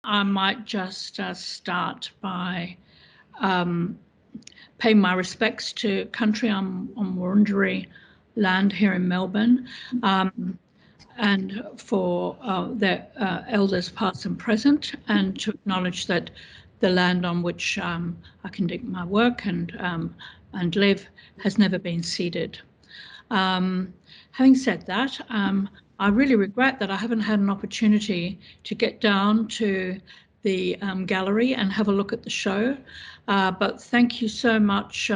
I might just start by paying my respects to country on Wurundjeri land here in Melbourne, and for their elders past and present, and to acknowledge that the land on which I conduct my work and live has never been ceded. Having said that, I really regret that I haven't had an opportunity to get down to the gallery and have a look at the show. But thank you so much,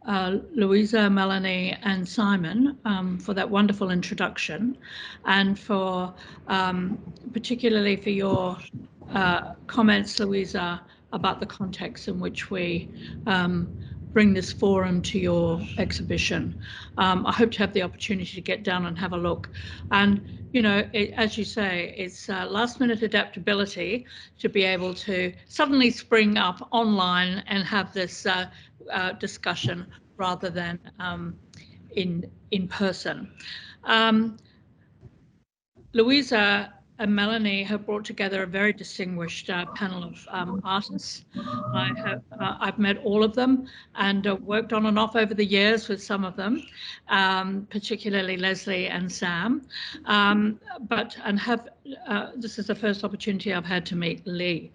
Louisa, Melanie and Simon, for that wonderful introduction, and for particularly for your comments, Louisa, about the context in which we bring this forum to your exhibition. I hope to have the opportunity to get down and have a look. And, you know, as you say, it's last minute adaptability to be able to suddenly spring up online and have this discussion rather than in person. Louisa and Melanie have brought together a very distinguished panel of artists. I've met all of them and worked on and off over the years with some of them, particularly Lesley and Sam. This is the first opportunity I've had to meet Lee.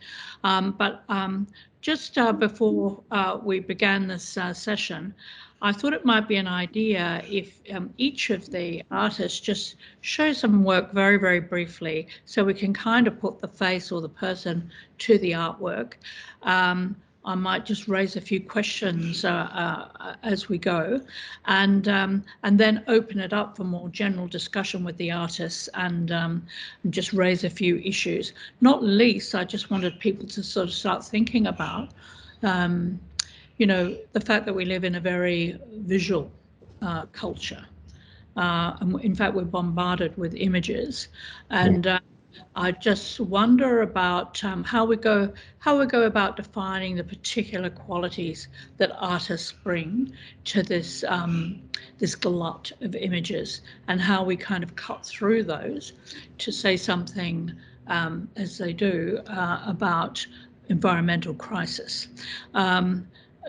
Just before we began this session, I thought it might be an idea if each of the artists just show some work very, very briefly, so we can kind of put the face or the person to the artwork. I might just raise a few questions as we go, and then open it up for more general discussion with the artists, and just raise a few issues. Not least, I just wanted people to sort of start thinking about you know, the fact that we live in a very visual culture. And in fact, we're bombarded with images. And I just wonder about how we go about defining the particular qualities that artists bring to this this glut of images, and how we kind of cut through those to say something, as they do, about environmental crisis.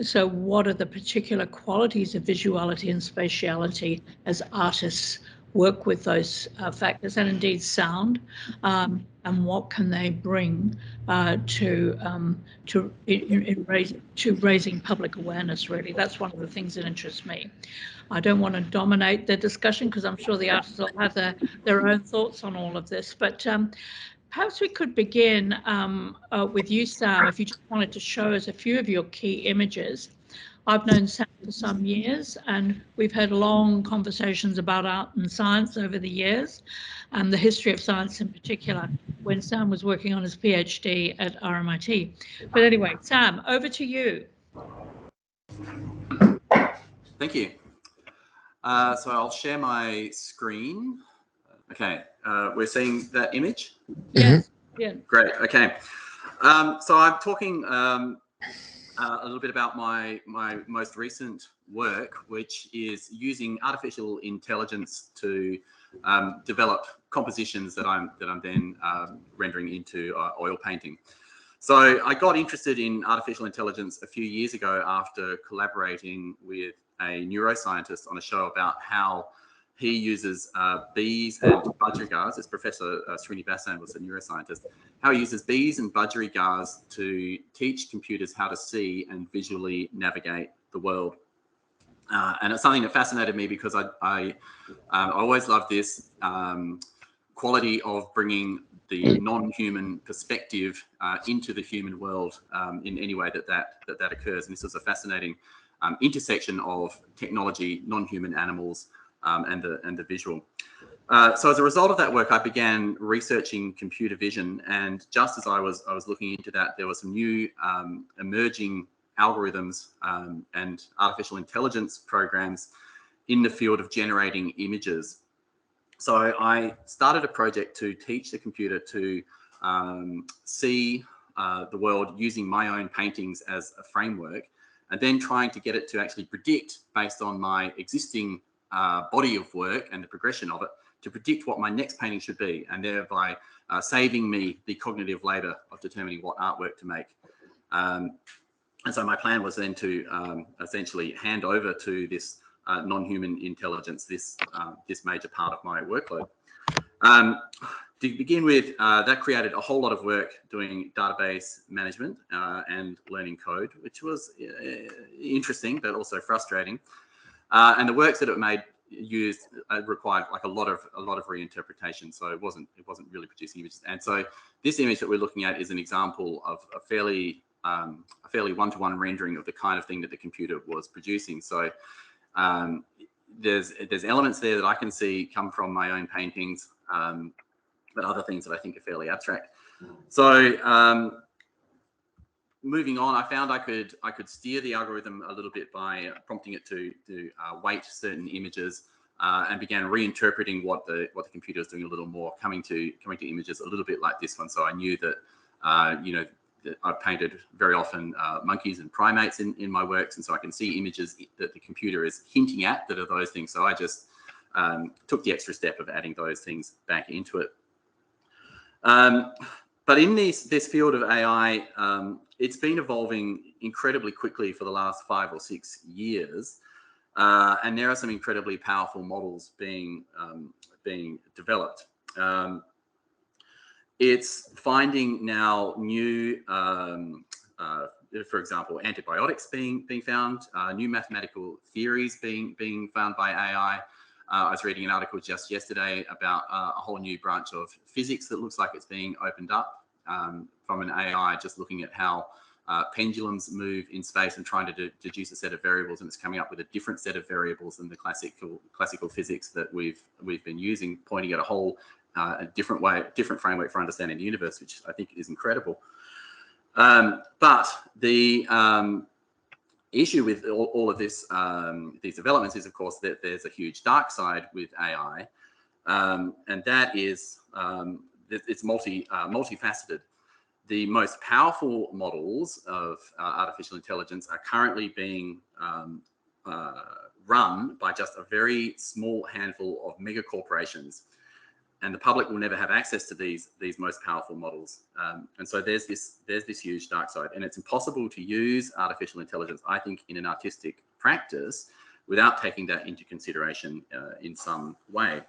So what are the particular qualities of visuality and spatiality as artists work with those factors, and indeed sound, and what can they bring to raising public awareness, really? That's one of the things that interests me. I don't want to dominate the discussion because I'm sure the artists will have their own thoughts on all of this, but perhaps we could begin with you, Sam, if you just wanted to show us a few of your key images. I've known Sam for some years, and we've had long conversations about art and science over the years, and the history of science in particular, when Sam was working on his PhD at RMIT. But anyway, Sam, over to you. Thank you. So I'll share my screen. Okay, we're seeing that image? Yes. Yeah. Great, okay. So I'm talking a little bit about my most recent work, which is using artificial intelligence to develop compositions that I'm then rendering into oil painting. So I got interested in artificial intelligence a few years ago after collaborating with a neuroscientist on a show about how he uses bees and budgerigars. As Professor Srinivasan was a neuroscientist, how he uses bees and budgerigars to teach computers how to see and visually navigate the world. And it's something that fascinated me because I always loved this quality of bringing the non-human perspective into the human world in any way that occurs. And this was a fascinating intersection of technology, non-human animals, and the visual. So as a result of that work, I began researching computer vision, and just as I was looking into that, there were some new emerging algorithms and artificial intelligence programs in the field of generating images. So I started a project to teach the computer to see the world using my own paintings as a framework, and then trying to get it to actually predict, based on my existing body of work and the progression of it, to predict what my next painting should be, and thereby saving me the cognitive labor of determining what artwork to make. And so my plan was then to essentially hand over to this non-human intelligence this major part of my workload. To begin with, that created a whole lot of work doing database management and learning code, which was interesting but also frustrating. And the works that it made required like a lot of reinterpretation, so it wasn't really producing images. And so this image that we're looking at is an example of a fairly one-to-one rendering of the kind of thing that the computer was producing. So there's elements there that I can see come from my own paintings, but other things that I think are fairly abstract. So moving on, I found I could steer the algorithm a little bit by prompting it to weight certain images, and began reinterpreting what the computer is doing a little more, coming to images a little bit like this one. So I knew that you know, I've painted very often monkeys and primates in my works, and so I can see images that the computer is hinting at that are those things. So I just took the extra step of adding those things back into it. But in this field of AI, it's been evolving incredibly quickly for the last 5 or 6 years, and there are some incredibly powerful models being developed. It's finding now new, for example, antibiotics being found, new mathematical theories being found by AI. I was reading an article just yesterday about a whole new branch of physics that looks like it's being opened up from an AI, just looking at how pendulums move in space and trying to deduce a set of variables, and it's coming up with a different set of variables than the classical physics that we've been using, pointing at a whole different framework for understanding the universe, which I think is incredible. But the issue with all of this, these developments, is of course that there's a huge dark side with AI, and that is it's multifaceted. The most powerful models of artificial intelligence are currently being run by just a very small handful of mega corporations, and the public will never have access to these most powerful models. And so there's this huge dark side, and it's impossible to use artificial intelligence, I think, in an artistic practice without taking that into consideration in some way.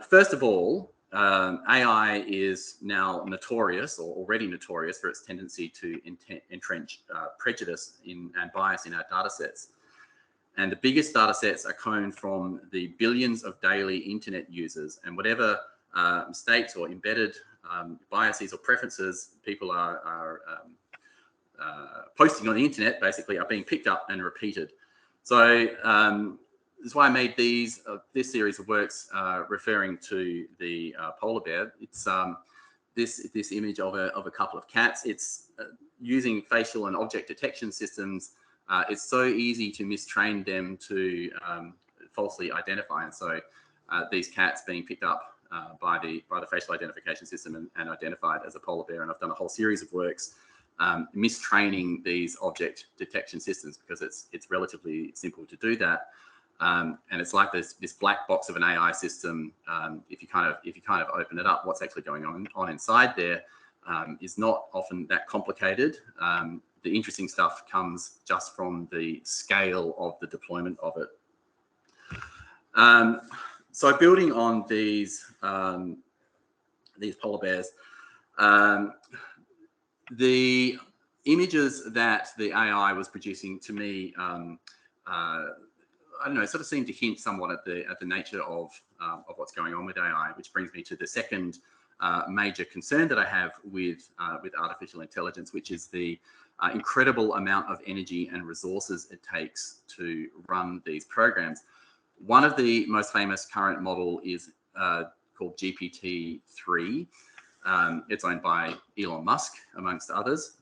First of all, AI is now notorious, or already notorious, for its tendency to entrench prejudice and bias in our data sets. And the biggest data sets are coming from the billions of daily internet users, and whatever mistakes or embedded biases or preferences people are posting on the internet basically are being picked up and repeated. So that's why I made this series of works referring to the polar bear. It's this image of a couple of cats. It's using facial and object detection systems. It's so easy to mistrain them to falsely identify, and so these cats being picked up by the facial identification system and identified as a polar bear. And I've done a whole series of works mistraining these object detection systems, because it's relatively simple to do that. And it's like this black box of an AI system. If you kind of open it up, what's actually going on inside there is not often that complicated. The interesting stuff comes just from the scale of the deployment of it. So building on these polar bears, the images that the AI was producing to me, I don't know, sort of seemed to hint somewhat at the nature of what's going on with AI, which brings me to the second major concern that I have with artificial intelligence, which is the incredible amount of energy and resources it takes to run these programs. One of the most famous current model is called GPT-3. It's owned by Elon Musk, amongst others.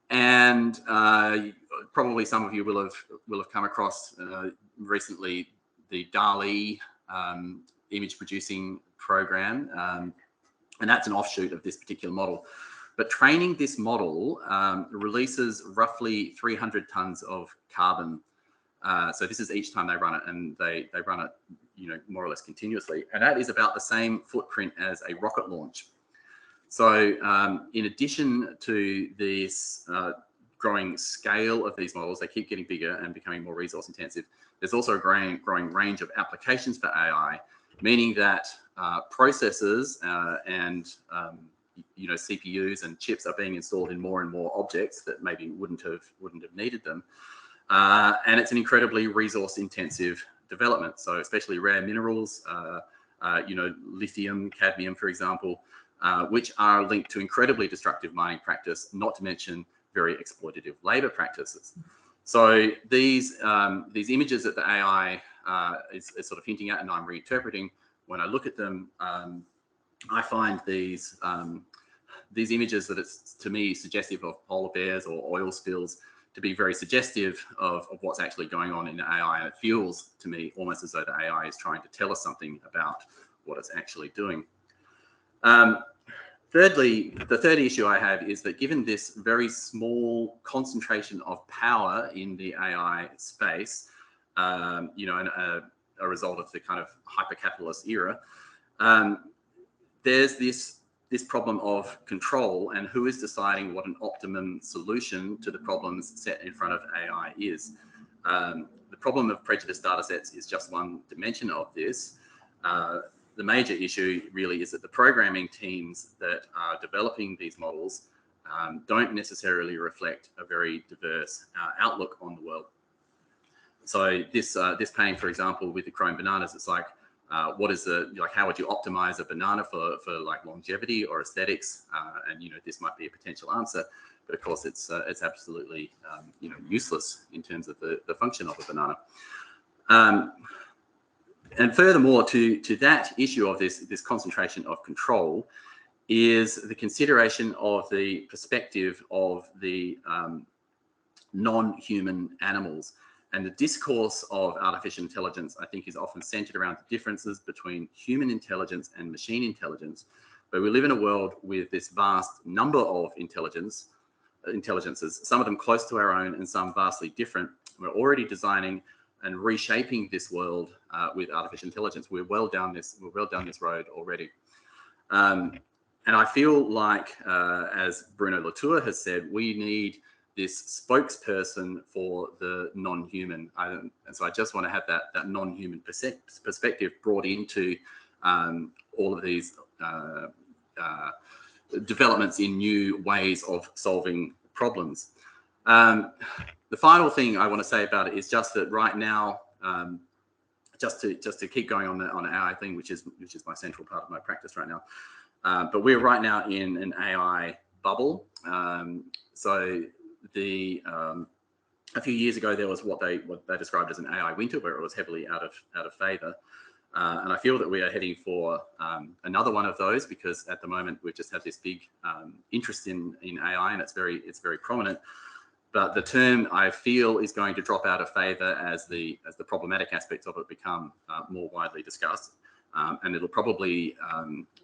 And probably some of you will have come across recently the DALL-E image producing program, and that's an offshoot of this particular model. But training this model releases roughly 300 tons of carbon. So this is each time they run it, and they run it more or less continuously, and that is about the same footprint as a rocket launch. So in addition to this growing scale of these models, they keep getting bigger and becoming more resource intensive. There's also a growing range of applications for AI, meaning that processors and CPUs and chips are being installed in more and more objects that maybe wouldn't have needed them, and it's an incredibly resource intensive development. So especially rare minerals, lithium, cadmium, for example, which are linked to incredibly destructive mining practice, not to mention very exploitative labor practices. So these images that the AI is sort of hinting at, and I'm reinterpreting, when I look at them, I find these images that it's, to me, suggestive of polar bears or oil spills to be very suggestive of what's actually going on in the AI. And it feels to me almost as though the AI is trying to tell us something about what it's actually doing. Thirdly, the third issue I have is that given this very small concentration of power in the AI space, and a result of the kind of hyper-capitalist era, there's this problem of control and who is deciding what an optimum solution to the problems set in front of AI is. The problem of prejudiced data sets is just one dimension of this. The major issue really is that the programming teams that are developing these models don't necessarily reflect a very diverse outlook on the world. So this painting, for example, with the chrome bananas, it's like, what is how would you optimize a banana for like longevity or aesthetics? And this might be a potential answer, but of course it's absolutely useless in terms of the function of a banana. And furthermore, to that issue of this concentration of control is the consideration of the perspective of the non-human animals. And the discourse of artificial intelligence, I think, is often centered around the differences between human intelligence and machine intelligence. But we live in a world with this vast number of intelligences, some of them close to our own and some vastly different. We're already designing and reshaping this world with artificial intelligence. We're well down this road already. And I feel like, as Bruno Latour has said, we need this spokesperson for the non-human. And so I just want to have that non-human perspective brought into all of these developments in new ways of solving problems. The final thing I want to say about it is just that right now, just to keep going on the AI thing, which is my central part of my practice right now. But we're right now in an AI bubble. So a few years ago there was what they described as an AI winter, where it was heavily out of favor. And I feel that we are heading for another one of those, because at the moment we've just had this big interest in AI, and it's very prominent. But the term, I feel, is going to drop out of favor as the problematic aspects of it become more widely discussed, and it'll probably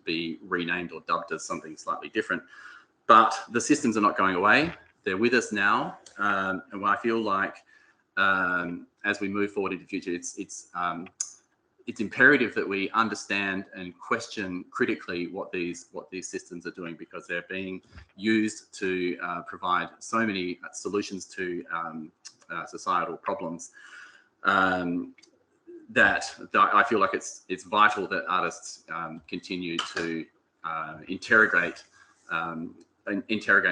be renamed or dubbed as something slightly different. But the systems are not going away; they're with us now, and I feel like as we move forward into the future, it's imperative that we understand and question critically what these systems are doing, because they're being used to provide so many solutions to societal problems that I feel like it's vital that artists continue to interrogate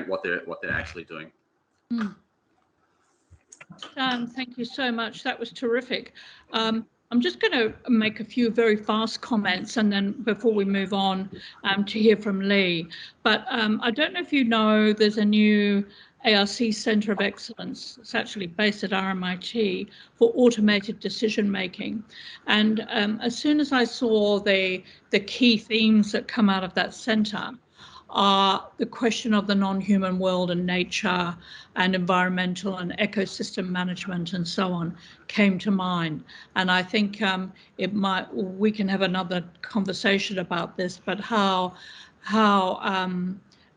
what they're actually doing. Thank you so much. That was terrific. I'm just going to make a few very fast comments, and then before we move on to hear from Lee. But I don't know if you know, there's a new ARC Centre of Excellence. It's actually based at RMIT for automated decision making. And as soon as I saw the key themes that come out of that centre, the question of the non-human world and nature and environmental and ecosystem management and so on came to mind. And I think we can have another conversation about this, but how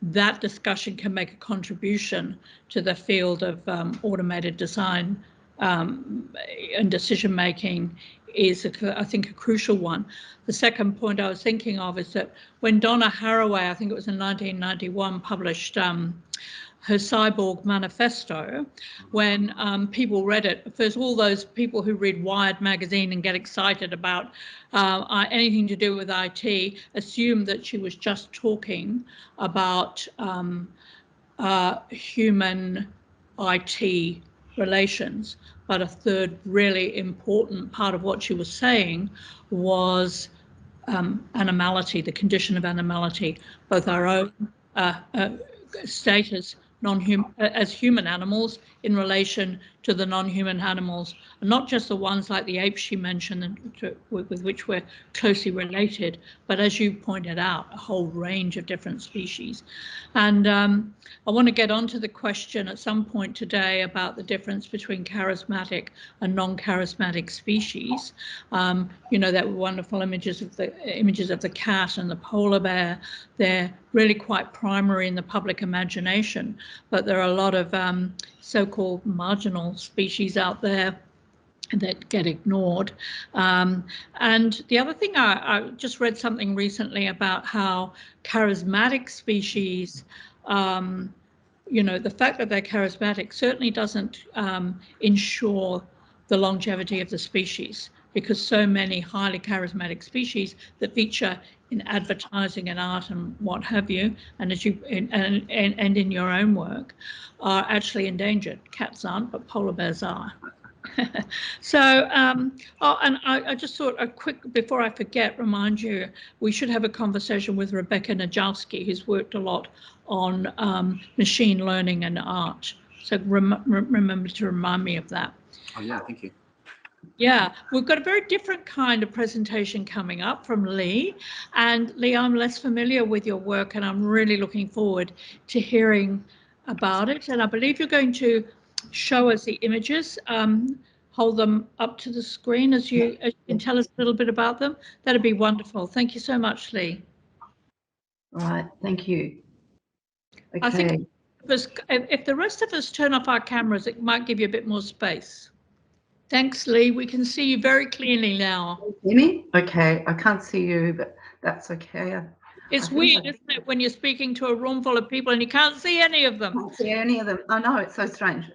that discussion can make a contribution to the field of automated design and decision making is, I think, a crucial one. The second point I was thinking of is that when Donna Haraway, I think it was in 1991, published her Cyborg Manifesto, when people read it, first all those people who read Wired magazine and get excited about anything to do with IT assumed that she was just talking about human IT relations. But a third really important part of what she was saying was animality, the condition of animality, both our own status as human animals in relation to the non-human animals, and not just the ones like the apes she mentioned with which we're closely related, but as you pointed out, a whole range of different species. And I want to get onto the question at some point today about the difference between charismatic and non-charismatic species. You know, that wonderful images of the cat and the polar bear. They're really quite primary in the public imagination, but there are a lot of so-called marginal species out there that get ignored. And the other thing, I just read something recently about how charismatic species, you know, the fact that they're charismatic certainly doesn't ensure the longevity of the species, because so many highly charismatic species that feature in advertising and art and what have you, and as you and in your own work, are actually endangered. Cats aren't, but polar bears are. So, oh, and I just thought a quick, before I forget, remind you, we should have a conversation with Rebecca Najowski, who's worked a lot on machine learning and art. So remember to remind me of that. Oh, yeah, thank you. Yeah, we've got a very different kind of presentation coming up from Lee. And Lee, I'm less familiar with your work, and I'm really looking forward to hearing about it. And I believe you're going to show us the images, hold them up to the screen as you can tell us a little bit about them. That'd be wonderful. Thank you so much, Lee. All right, thank you. Okay. I think if the rest of us turn off our cameras, it might give you a bit more space. Thanks, Lee. We can see you very clearly now. Hear me? Okay, I can't see you, but that's okay. It's weird, isn't it, when you're speaking to a room full of people and you can't see any of them? Can't see any of them. I know, it's so strange.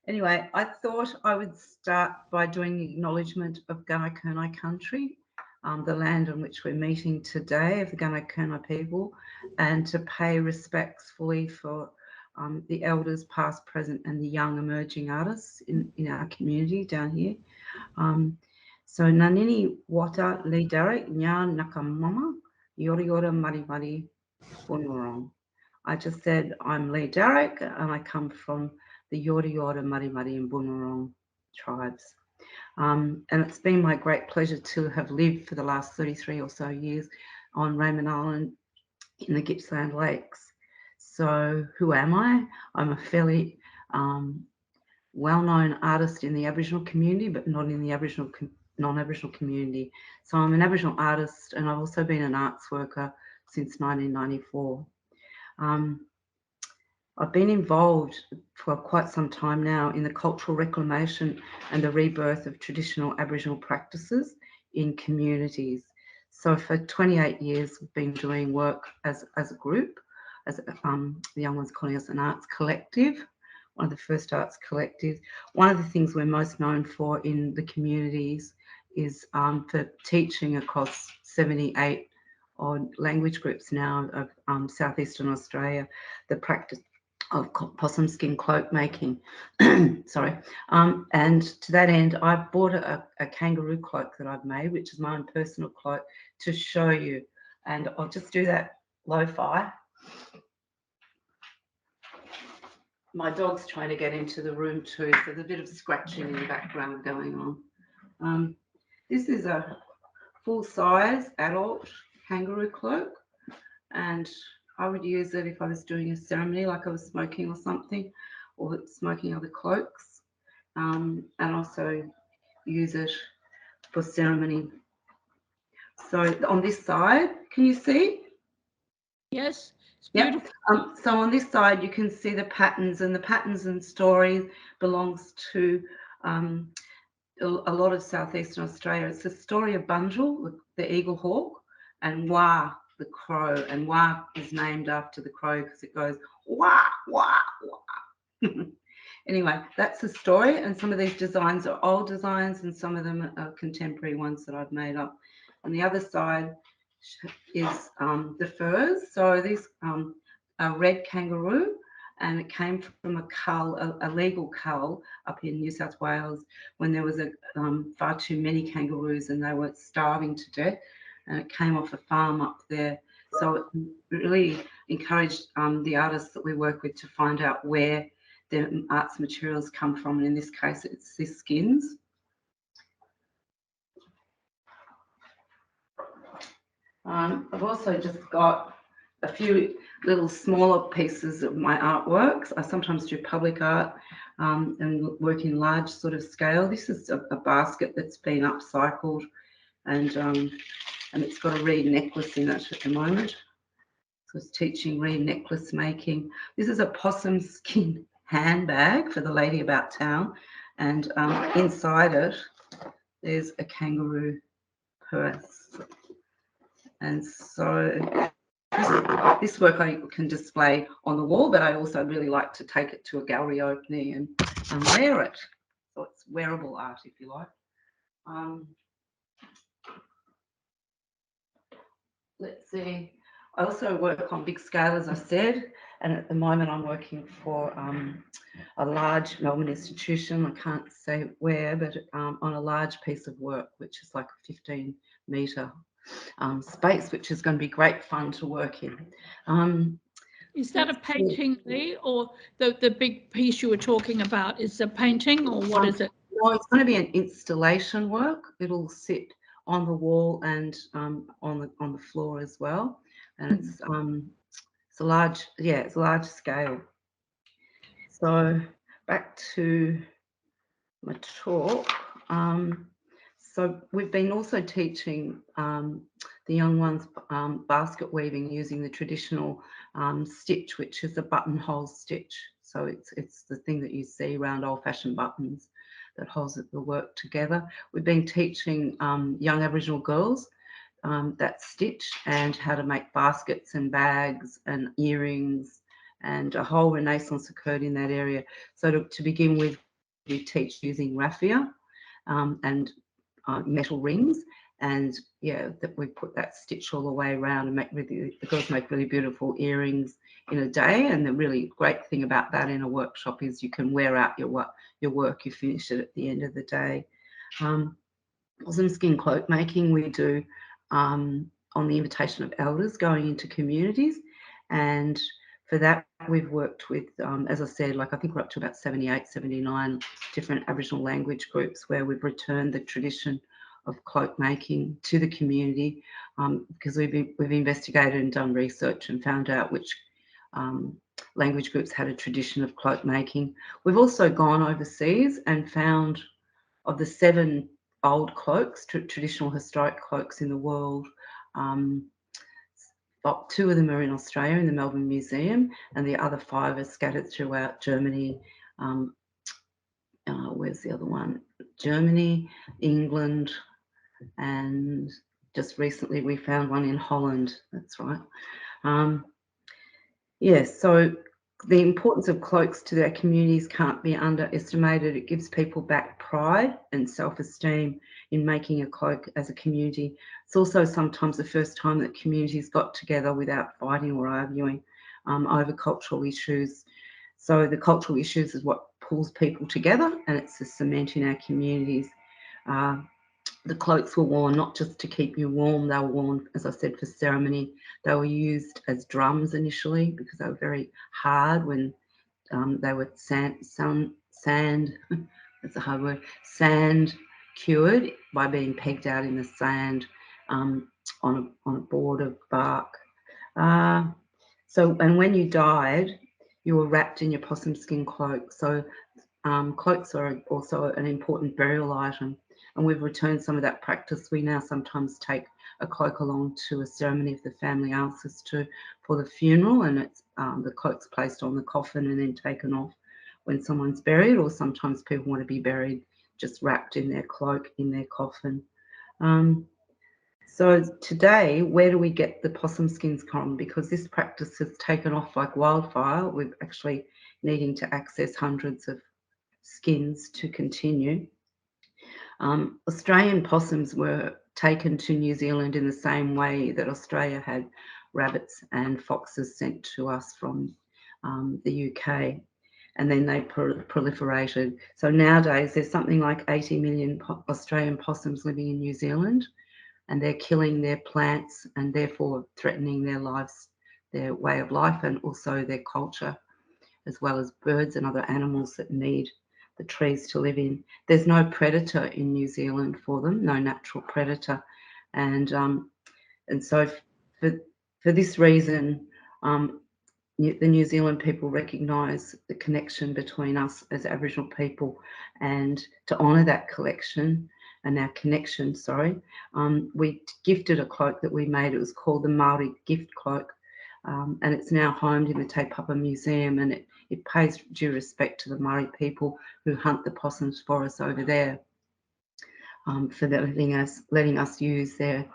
Anyway, I thought I would start by doing the acknowledgement of Gunai Kurnai country, the land on which we're meeting today, of the Gunai Kurnai people, and to pay respects fully for the elders past, present, and the young emerging artists in our community down here. So Nanini Wata Le Darroch Nya Nakamama Yori Yora Mari Mari Bunurong. I just said I'm Lee Darroch and I come from the Yori Yora Mari Mari and Bunurong tribes. And it's been my great pleasure to have lived for the last 33 or so years on Raymond Island in the Gippsland Lakes. So who am I? I'm a fairly well-known artist in the Aboriginal community, but not in the non-Aboriginal community. So I'm an Aboriginal artist, and I've also been an arts worker since 1994. I've been involved for quite some time now in the cultural reclamation and the rebirth of traditional Aboriginal practices in communities. So for 28 years, we've been doing work as a group, as the young ones calling us an arts collective, one of the first arts collectives. One of the things we're most known for in the communities is for teaching across 78 odd language groups now of southeastern Australia, the practice of possum skin cloak making. Sorry. And to that end, I bought a kangaroo cloak that I've made, which is my own personal cloak, to show you. And I'll just do that lo-fi. My dog's trying to get into the room too, so there's a bit of scratching in the background going on. This is a full-size adult kangaroo cloak, and I would use it if I was doing a ceremony, like I was smoking or something, or smoking other cloaks, and also use it for ceremony. So on this side, can you see? Yes, it's beautiful. Yep. So on this side, you can see the patterns, and the patterns and stories belongs to a lot of southeastern Australia. It's the story of Bunjil, the eagle hawk, and Wah, the crow. And Wah is named after the crow because it goes wah, wah, wah. Anyway, that's the story. And some of these designs are old designs and some of them are contemporary ones that I've made up. On the other side is the furs. So these are red kangaroo, and it came from a cull, a legal cull up in New South Wales when there was far too many kangaroos and they were starving to death, and it came off a farm up there. So it really encouraged the artists that we work with to find out where their arts materials come from, and in this case it's the skins. I've also just got a few little smaller pieces of my artworks. I sometimes do public art and work in large sort of scale. This is a basket that's been upcycled, and it's got a reed necklace in it at the moment. So I was teaching reed necklace making. This is a possum skin handbag for the lady about town, and inside it there's a kangaroo purse. And so this work I can display on the wall, but I also really like to take it to a gallery opening and wear it. So it's wearable art, if you like. Let's see. I also work on big scale, as I said, and at the moment I'm working for a large Melbourne institution. I can't say where, but on a large piece of work, which is like a 15-metre space, which is going to be great fun to work in. Is that a painting, Lee, or the big piece you were talking about is a painting, or what is it? Well, it's going to be an installation work. It'll sit on the wall and on the floor as well, and it's a large scale. So back to my talk. So we've been also teaching the young ones basket weaving using the traditional stitch, which is a buttonhole stitch. So it's the thing that you see around old-fashioned buttons that holds the work together. We've been teaching young Aboriginal girls that stitch and how to make baskets and bags and earrings, and a whole renaissance occurred in that area. So to begin with, we teach using raffia and metal rings, and that we put that stitch all the way around and the girls make really beautiful earrings in a day. And the really great thing about that in a workshop is you can wear out your work, you finish it at the end of the day. Some skin cloak making we do on the invitation of elders going into communities, and for that we've worked with, as I said, like I think we're up to about 78, 79 different Aboriginal language groups where we've returned the tradition of cloak making to the community, because we've investigated and done research and found out which language groups had a tradition of cloak making. We've also gone overseas and found, of the 7 old cloaks, traditional historic cloaks in the world, 2 of them are in Australia in the Melbourne Museum, and the other 5 are scattered throughout Germany. Where's the other one? Germany, England, and just recently we found one in Holland. That's right. So the importance of cloaks to their communities can't be underestimated. It gives people back pride and self-esteem in making a cloak as a community. It's also sometimes the first time that communities got together without fighting or arguing over cultural issues. So the cultural issues is what pulls people together, and it's the cement in our communities. The cloaks were worn not just to keep you warm, they were worn, as I said, for ceremony. They were used as drums initially because they were very hard when they were sand that's a hard word, sand cured by being pegged out in the sand on a board of bark. And when you died, you were wrapped in your possum skin cloak. So cloaks are also an important burial item, and we've returned some of that practice. We now sometimes take a cloak along to a ceremony if the family asks us to for the funeral, and it's the cloak's placed on the coffin and then taken off when someone's buried, or sometimes people want to be buried just wrapped in their cloak, in their coffin. So today, where do we get the possum skins from? Because this practice has taken off like wildfire. We're actually needing to access hundreds of skins to continue. Australian possums were taken to New Zealand in the same way that Australia had rabbits and foxes sent to us from the UK, and then they proliferated. So nowadays there's something like 80 million Australian possums living in New Zealand, and they're killing their plants and therefore threatening their lives, their way of life, and also their culture, as well as birds and other animals that need the trees to live in. There's no predator in New Zealand for them, no natural predator, and so for this reason, the New Zealand people recognise the connection between us as Aboriginal people, and to honour that collection and our connection, we gifted a cloak that we made. It was called the Māori Gift Cloak, and it's now homed in the Te Papa Museum, and it pays due respect to the Māori people who hunt the possums for us over there, for letting us use their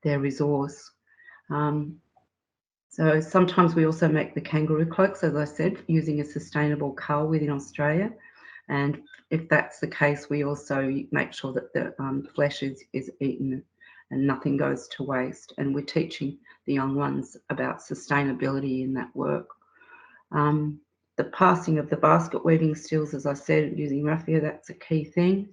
resource. So sometimes we also make the kangaroo cloaks, as I said, using a sustainable cull within Australia. And if that's the case, we also make sure that the flesh is eaten and nothing goes to waste. And we're teaching the young ones about sustainability in that work. The passing of the basket weaving stills, as I said, using raffia, that's a key thing.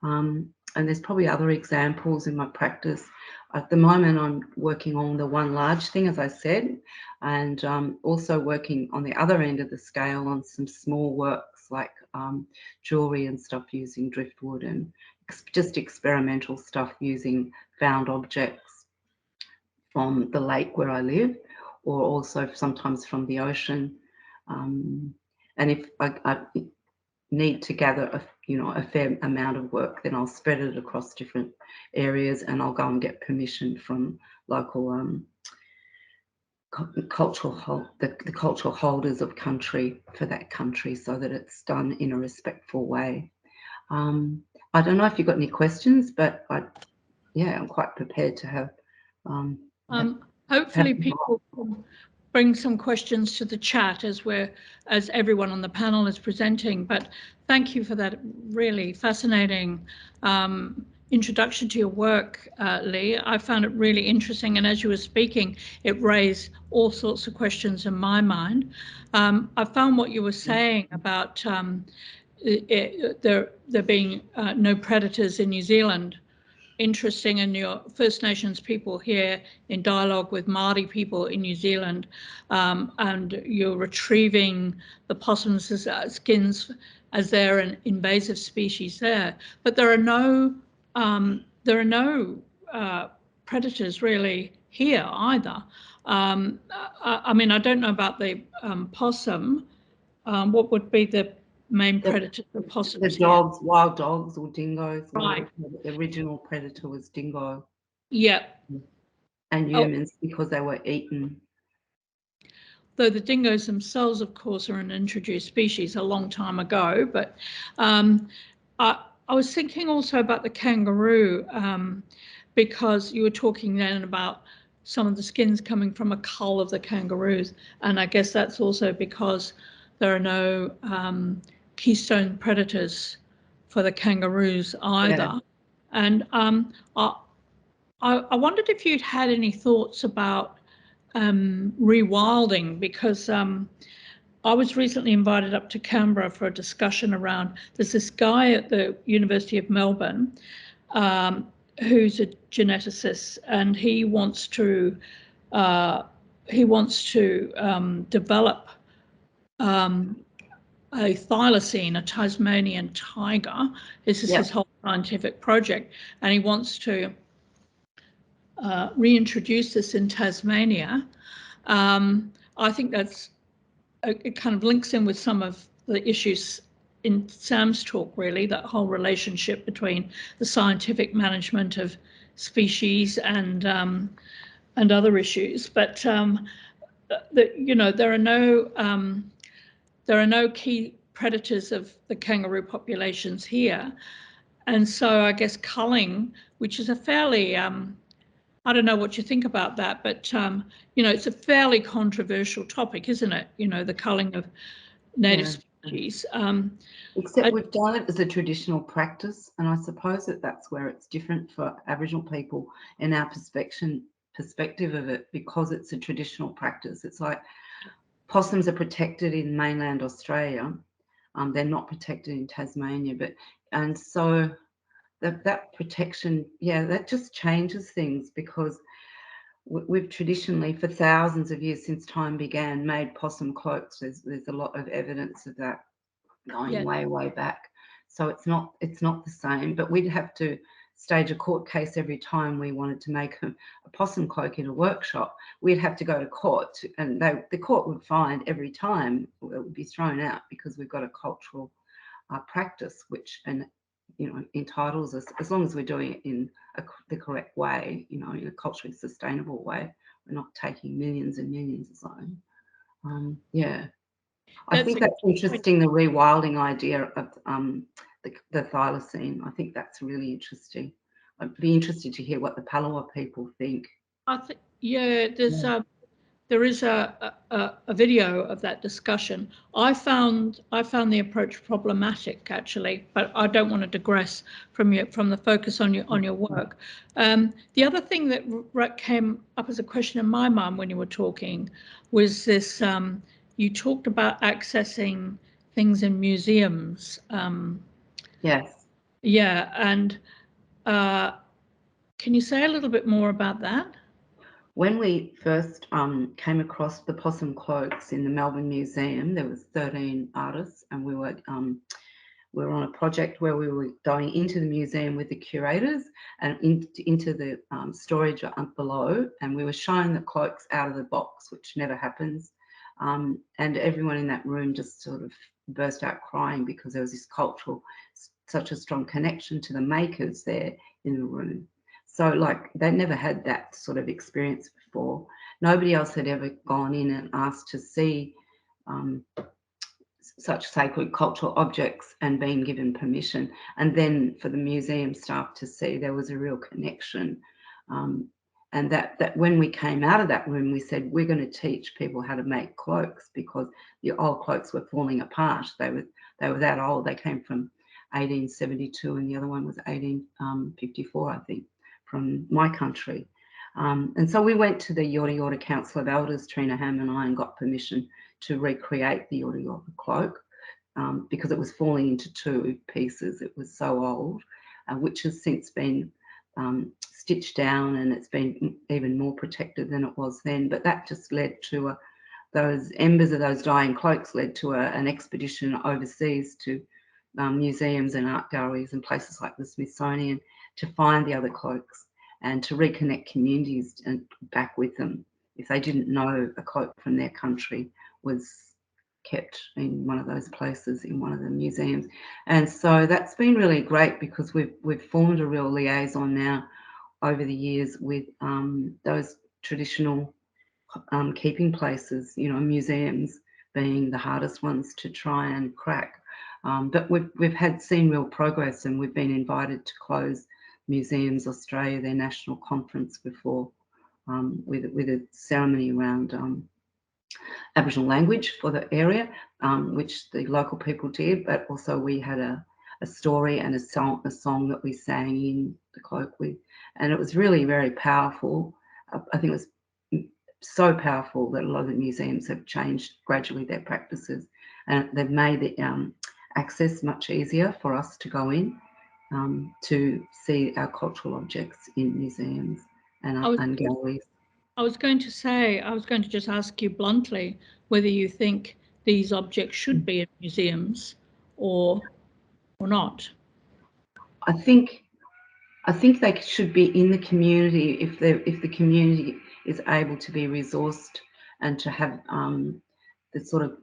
And there's probably other examples in my practice. At the moment, I'm working on the one large thing, as I said, and also working on the other end of the scale on some small works like jewellery and stuff using driftwood, and just experimental stuff using found objects from the lake where I live, or also sometimes from the ocean. And if I need to gather a fair amount of work, then I'll spread it across different areas, and I'll go and get permission from local cultural holders of country for that country, so that it's done in a respectful way. I don't know if you've got any questions, but I'm quite prepared to have. Hopefully people can bring some questions to the chat as everyone on the panel is presenting. But thank you for that really fascinating introduction to your work, Lee. I found it really interesting, and as you were speaking, it raised all sorts of questions in my mind. I found what you were saying about there being no predators in New Zealand interesting, and your First Nations people here in dialogue with Māori people in New Zealand, and you're retrieving the possums' skins as they're an invasive species there. But there are no predators really here either. I mean, I don't know about the possum. What would be the main predator for possums? The dogs, wild dogs or dingoes. Right. The original predator was dingo. Yeah. And humans, because they were eaten. Though the dingoes themselves, of course, are an introduced species a long time ago. But I was thinking also about the kangaroo, because you were talking then about some of the skins coming from a cull of the kangaroos. And I guess that's also because there are no keystone predators for the kangaroos either. Yeah. And I wondered if you'd had any thoughts about rewilding, because I was recently invited up to Canberra for a discussion around, there's this guy at the University of Melbourne who's a geneticist, and he wants to develop a thylacine, a Tasmanian tiger. This is his whole scientific project, and he wants to reintroduce this in Tasmania. I think it kind of links in with some of the issues in Sam's talk, really, that whole relationship between the scientific management of species and other issues. But there are no key predators of the kangaroo populations here. And so I guess culling, which is a fairly, I don't know what you think about that, but, you know, it's a fairly controversial topic, isn't it? You know, the culling of native species. Except we've done it as a traditional practice, and I suppose that's where it's different for Aboriginal people in our perspective of it, because it's a traditional practice. It's like possums are protected in mainland Australia. They're not protected in Tasmania, and so that protection, that just changes things, because we've traditionally, for thousands of years since time began, made possum cloaks. There's a lot of evidence of that going way back. So it's not the same, but we'd have to stage a court case every time we wanted to make a possum cloak in a workshop. We'd have to go to court, and the court would find every time it would be thrown out, because we've got a cultural practice which, and you know, entitles us, as long as we're doing it in the correct way, you know, in a culturally sustainable way. We're not taking millions and millions of them. I think that's interesting, the rewilding idea of the thylacine. I think that's really interesting. I'd be interested to hear what the Palawa people think. I think, there is a video of that discussion. I found the approach problematic, actually, but I don't want to digress from the focus on your work. The other thing that came up as a question in my mind when you were talking was this. You talked about accessing things in museums. Yes. Yeah, and can you say a little bit more about that? When we first came across the possum cloaks in the Melbourne Museum, there was 13 artists, and we were on a project where we were going into the museum with the curators and into the storage up below, and we were showing the cloaks out of the box, which never happens. And everyone in that room just sort of burst out crying, because there was this such a strong connection to the makers there in the room. So, like, they never had that sort of experience before. Nobody else had ever gone in and asked to see such sacred cultural objects and been given permission. And then for the museum staff to see, there was a real connection. And that when we came out of that room, we said, we're going to teach people how to make cloaks, because the old cloaks were falling apart. They were that old. They came from 1872, and the other one was 1854, I think, from my country. And so we went to the Yorta Yorta Council of Elders, Trina Ham and I, and got permission to recreate the Yorta Yorta cloak, because it was falling into two pieces. It was so old, which has since been stitched down, and it's been even more protected than it was then. But that just led to those embers of those dying cloaks led to an expedition overseas to museums and art galleries and places like the Smithsonian, to find the other cloaks and to reconnect communities and back with them if they didn't know a cloak from their country was kept in one of those places, in one of the museums. And so that's been really great, because we've formed a real liaison now over the years with those traditional keeping places, you know, museums being the hardest ones to try and crack. But we've seen real progress, and we've been invited to close Museums Australia, their national conference, before with a ceremony around Aboriginal language for the area, which the local people did. But also we had a story and a song that we sang in the cloak with, and it was really very powerful. I think it was so powerful that a lot of the museums have changed gradually their practices, and they've made the access much easier for us to go in to see our cultural objects in museums and galleries. I was going to just ask you bluntly whether you think these objects should be in museums or not. I think they should be in the community if the community is able to be resourced and to have the sort of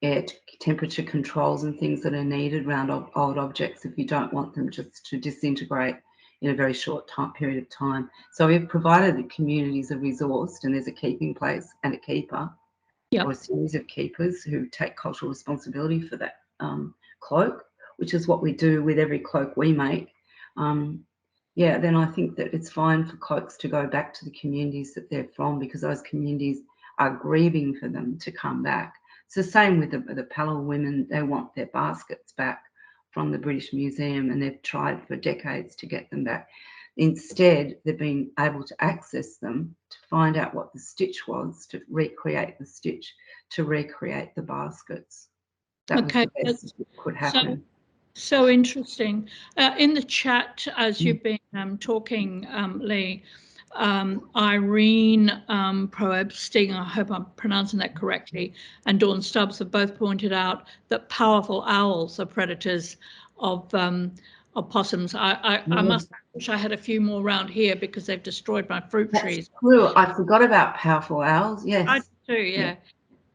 air temperature controls and things that are needed around old objects, if you don't want them just to disintegrate in a very short period of time. So we've provided the communities are resourced, and there's a keeping place and a keeper, or a series of keepers who take cultural responsibility for that cloak, which is what we do with every cloak we make. yeah, then I think that it's fine for cloaks to go back to the communities that they're from, because those communities are grieving for them to come back. It's the same with the Pallor women. They want their baskets back from the British Museum, and they've tried for decades to get them back. Instead, they've been able to access them, to find out what the stitch was, to recreate the stitch, to recreate the baskets. That was the best that could happen. So interesting. In the chat, as you've been talking, Lee, Irene Proebsting, I hope I'm pronouncing that correctly, and Dawn Stubbs have both pointed out that powerful owls are predators of possums. I must wish I had a few more around here because they've destroyed my fruit trees. True. I forgot about powerful owls. Yes. I do,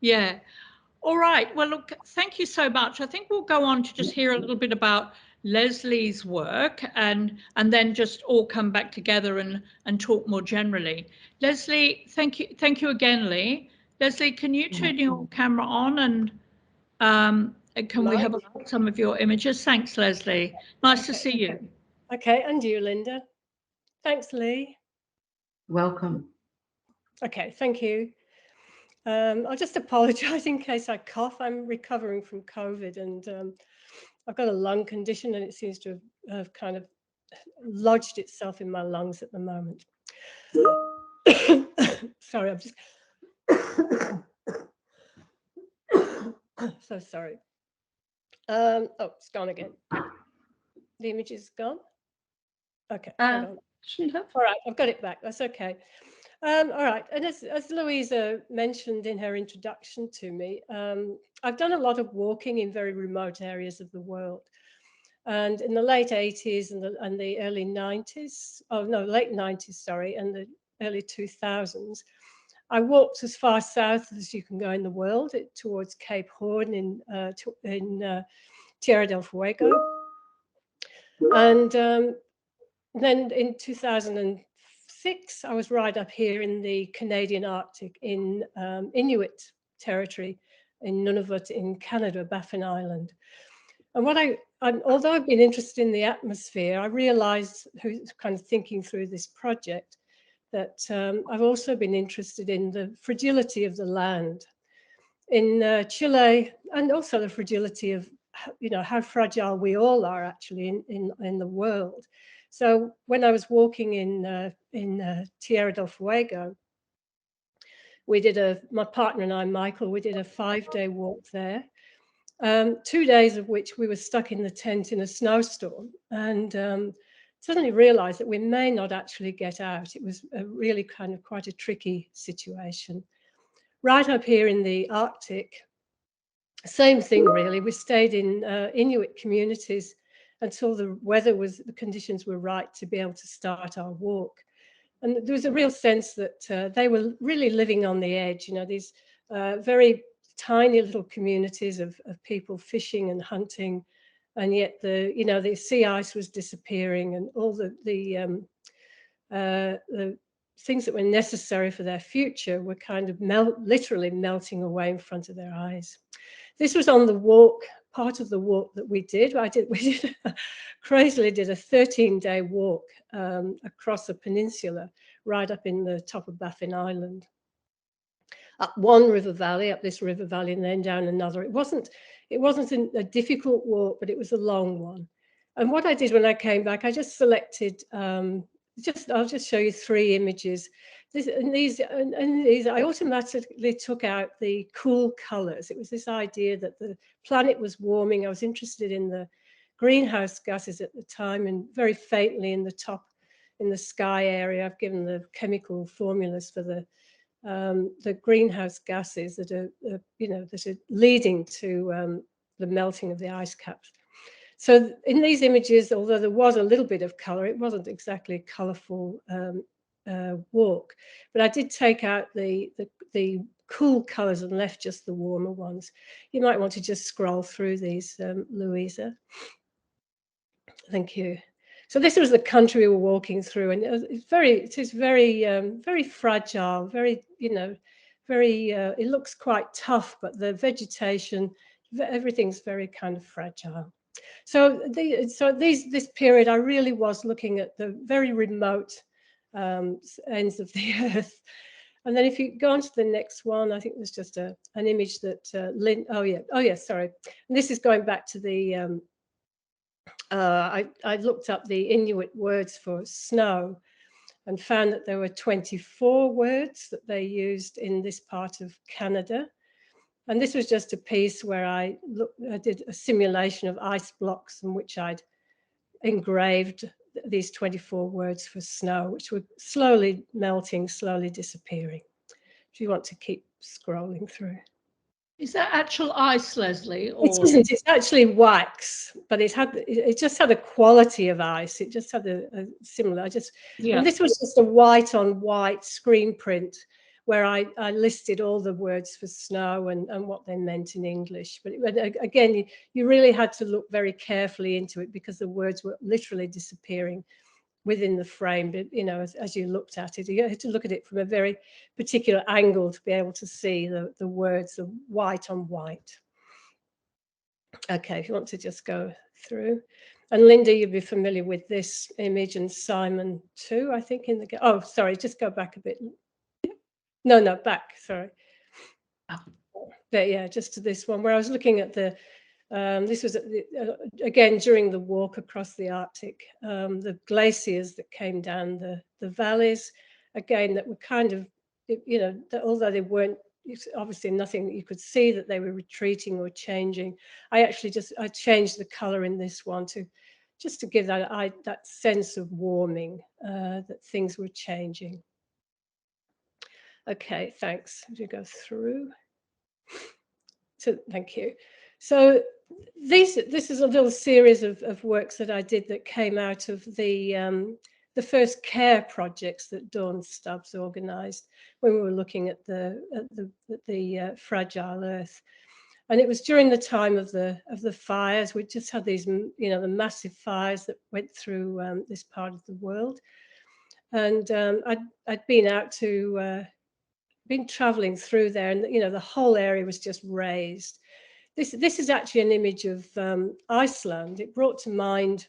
yeah. All right. Well, look, thank you so much. I think we'll go on to just hear a little bit about Lesley's work and then just all come back together and talk more generally. Lesley, thank you. Thank you again, Lee. Lesley, can you turn your camera on and can we have a look at some of your images? Thanks, Lesley. Nice to see you. Okay, and you, Linda. Thanks, Lee. Welcome. Okay, thank you. I'll just apologise in case I cough. I'm recovering from COVID, and I've got a lung condition, and it seems to have kind of lodged itself in my lungs at the moment. Sorry, I'm just so sorry. Oh, it's gone again. The image is gone. Okay. Shouldn't have. All right, I've got it back. That's okay. All right, and as Louisa mentioned in her introduction to me, I've done a lot of walking in very remote areas of the world. And in the late 80s and the early 90s, oh no, late 90s, sorry, and the early 2000s, I walked as far south as you can go in the world, towards Cape Horn in Tierra del Fuego. And then in 2006, I was right up here in the Canadian Arctic in Inuit territory in Nunavut in Canada, Baffin Island. And although I've been interested in the atmosphere, I realized, kind of thinking through this project, that I've also been interested in the fragility of the land in Chile, and also the fragility of, how fragile we all are actually in the world. So when I was walking in Tierra del Fuego, my partner and I, Michael, we did a 5-day walk there. 2 days of which we were stuck in the tent in a snowstorm, and suddenly realized that we may not actually get out. It was a really kind of quite a tricky situation. Right up here in the Arctic, same thing really. We stayed in Inuit communities until the conditions were right to be able to start our walk. And there was a real sense that they were really living on the edge, these very tiny little communities of people fishing and hunting, and yet the sea ice was disappearing, and all the things that were necessary for their future were kind of literally melting away in front of their eyes. This was on the walk, part of the walk that we did. Crazily did a 13-day walk across a peninsula right up in the top of Baffin Island. Up one river valley, up this river valley, and then down another. It wasn't a difficult walk, but it was a long one. And what I did when I came back, I just selected, I'll just show you 3 images. These, I automatically took out the cool colors. It was this idea that the planet was warming. I was interested in the greenhouse gases at the time, and very faintly in the top, in the sky area, I've given the chemical formulas for the greenhouse gases that are, that are leading to the melting of the ice caps. So in these images, although there was a little bit of color, it wasn't exactly a colorful walk, but I did take out the cool colors and left just the warmer ones. You might want to just scroll through these, Louisa. Thank you. So this was the country we were walking through, and it is very fragile, very, it looks quite tough, but the vegetation, everything's very kind of fragile. This period, I really was looking at the very remote ends of the Earth. And then if you go on to the next one, I think there's just an image that Lynn, oh yeah, sorry. And this is going back to the, I looked up the Inuit words for snow and found that there were 24 words that they used in this part of Canada. And this was just a piece where I did a simulation of ice blocks in which I'd engraved these 24 words for snow, which were slowly melting, slowly disappearing. Do you want to keep scrolling through? Is that actual ice, Lesley? Or... It isn't. It's actually wax, but it just had a quality of ice. It just had a similar. And this was just a white on white screen print where I listed all the words for snow and what they meant in English. But again, you really had to look very carefully into it because the words were literally disappearing within the frame. But as you looked at it, you had to look at it from a very particular angle to be able to see the words, the white on white. Okay, if you want to just go through. And Linda, you'll be familiar with this image, and Simon too, I think, in the... Oh, sorry, just go back a bit. No, back, sorry. But yeah, just to this one, where I was looking at the... this was, again, during the walk across the Arctic, the glaciers that came down the valleys, again, that were kind of, although they weren't, obviously nothing that you could see that they were retreating or changing. I changed the color in this one just to give that sense of warming, that things were changing. Okay, thanks. As you go through. So thank you. So this is a little series of works that I did that came out of the first care projects that Dawn Stubbs organised when we were looking at the fragile Earth. And it was during the time of the fires. We just had these, the massive fires that went through this part of the world. And I'd been out to, been travelling through there, and the whole area was just raised. This is actually an image of Iceland. It brought to mind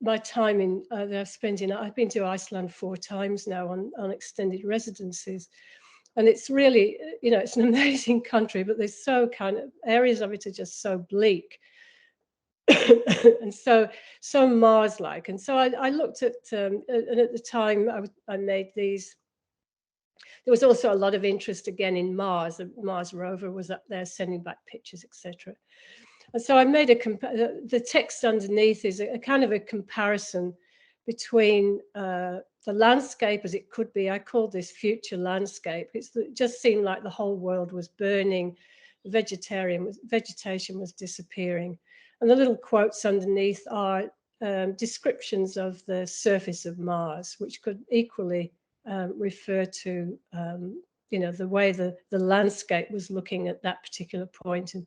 my time that I've spent in. I've been to Iceland 4 times now on extended residencies, and it's really, it's an amazing country, but there's so kind of areas of it are just so bleak and so Mars-like. And so I looked at, and at the time I made these. There was also a lot of interest again in Mars. The Mars rover was up there sending back pictures, etc. And so I made the text underneath is a kind of a comparison between the landscape as it could be. I called this future landscape. It just seemed like the whole world was burning, vegetation was disappearing. And the little quotes underneath are descriptions of the surface of Mars, which could equally refer to the way the landscape was looking at that particular point in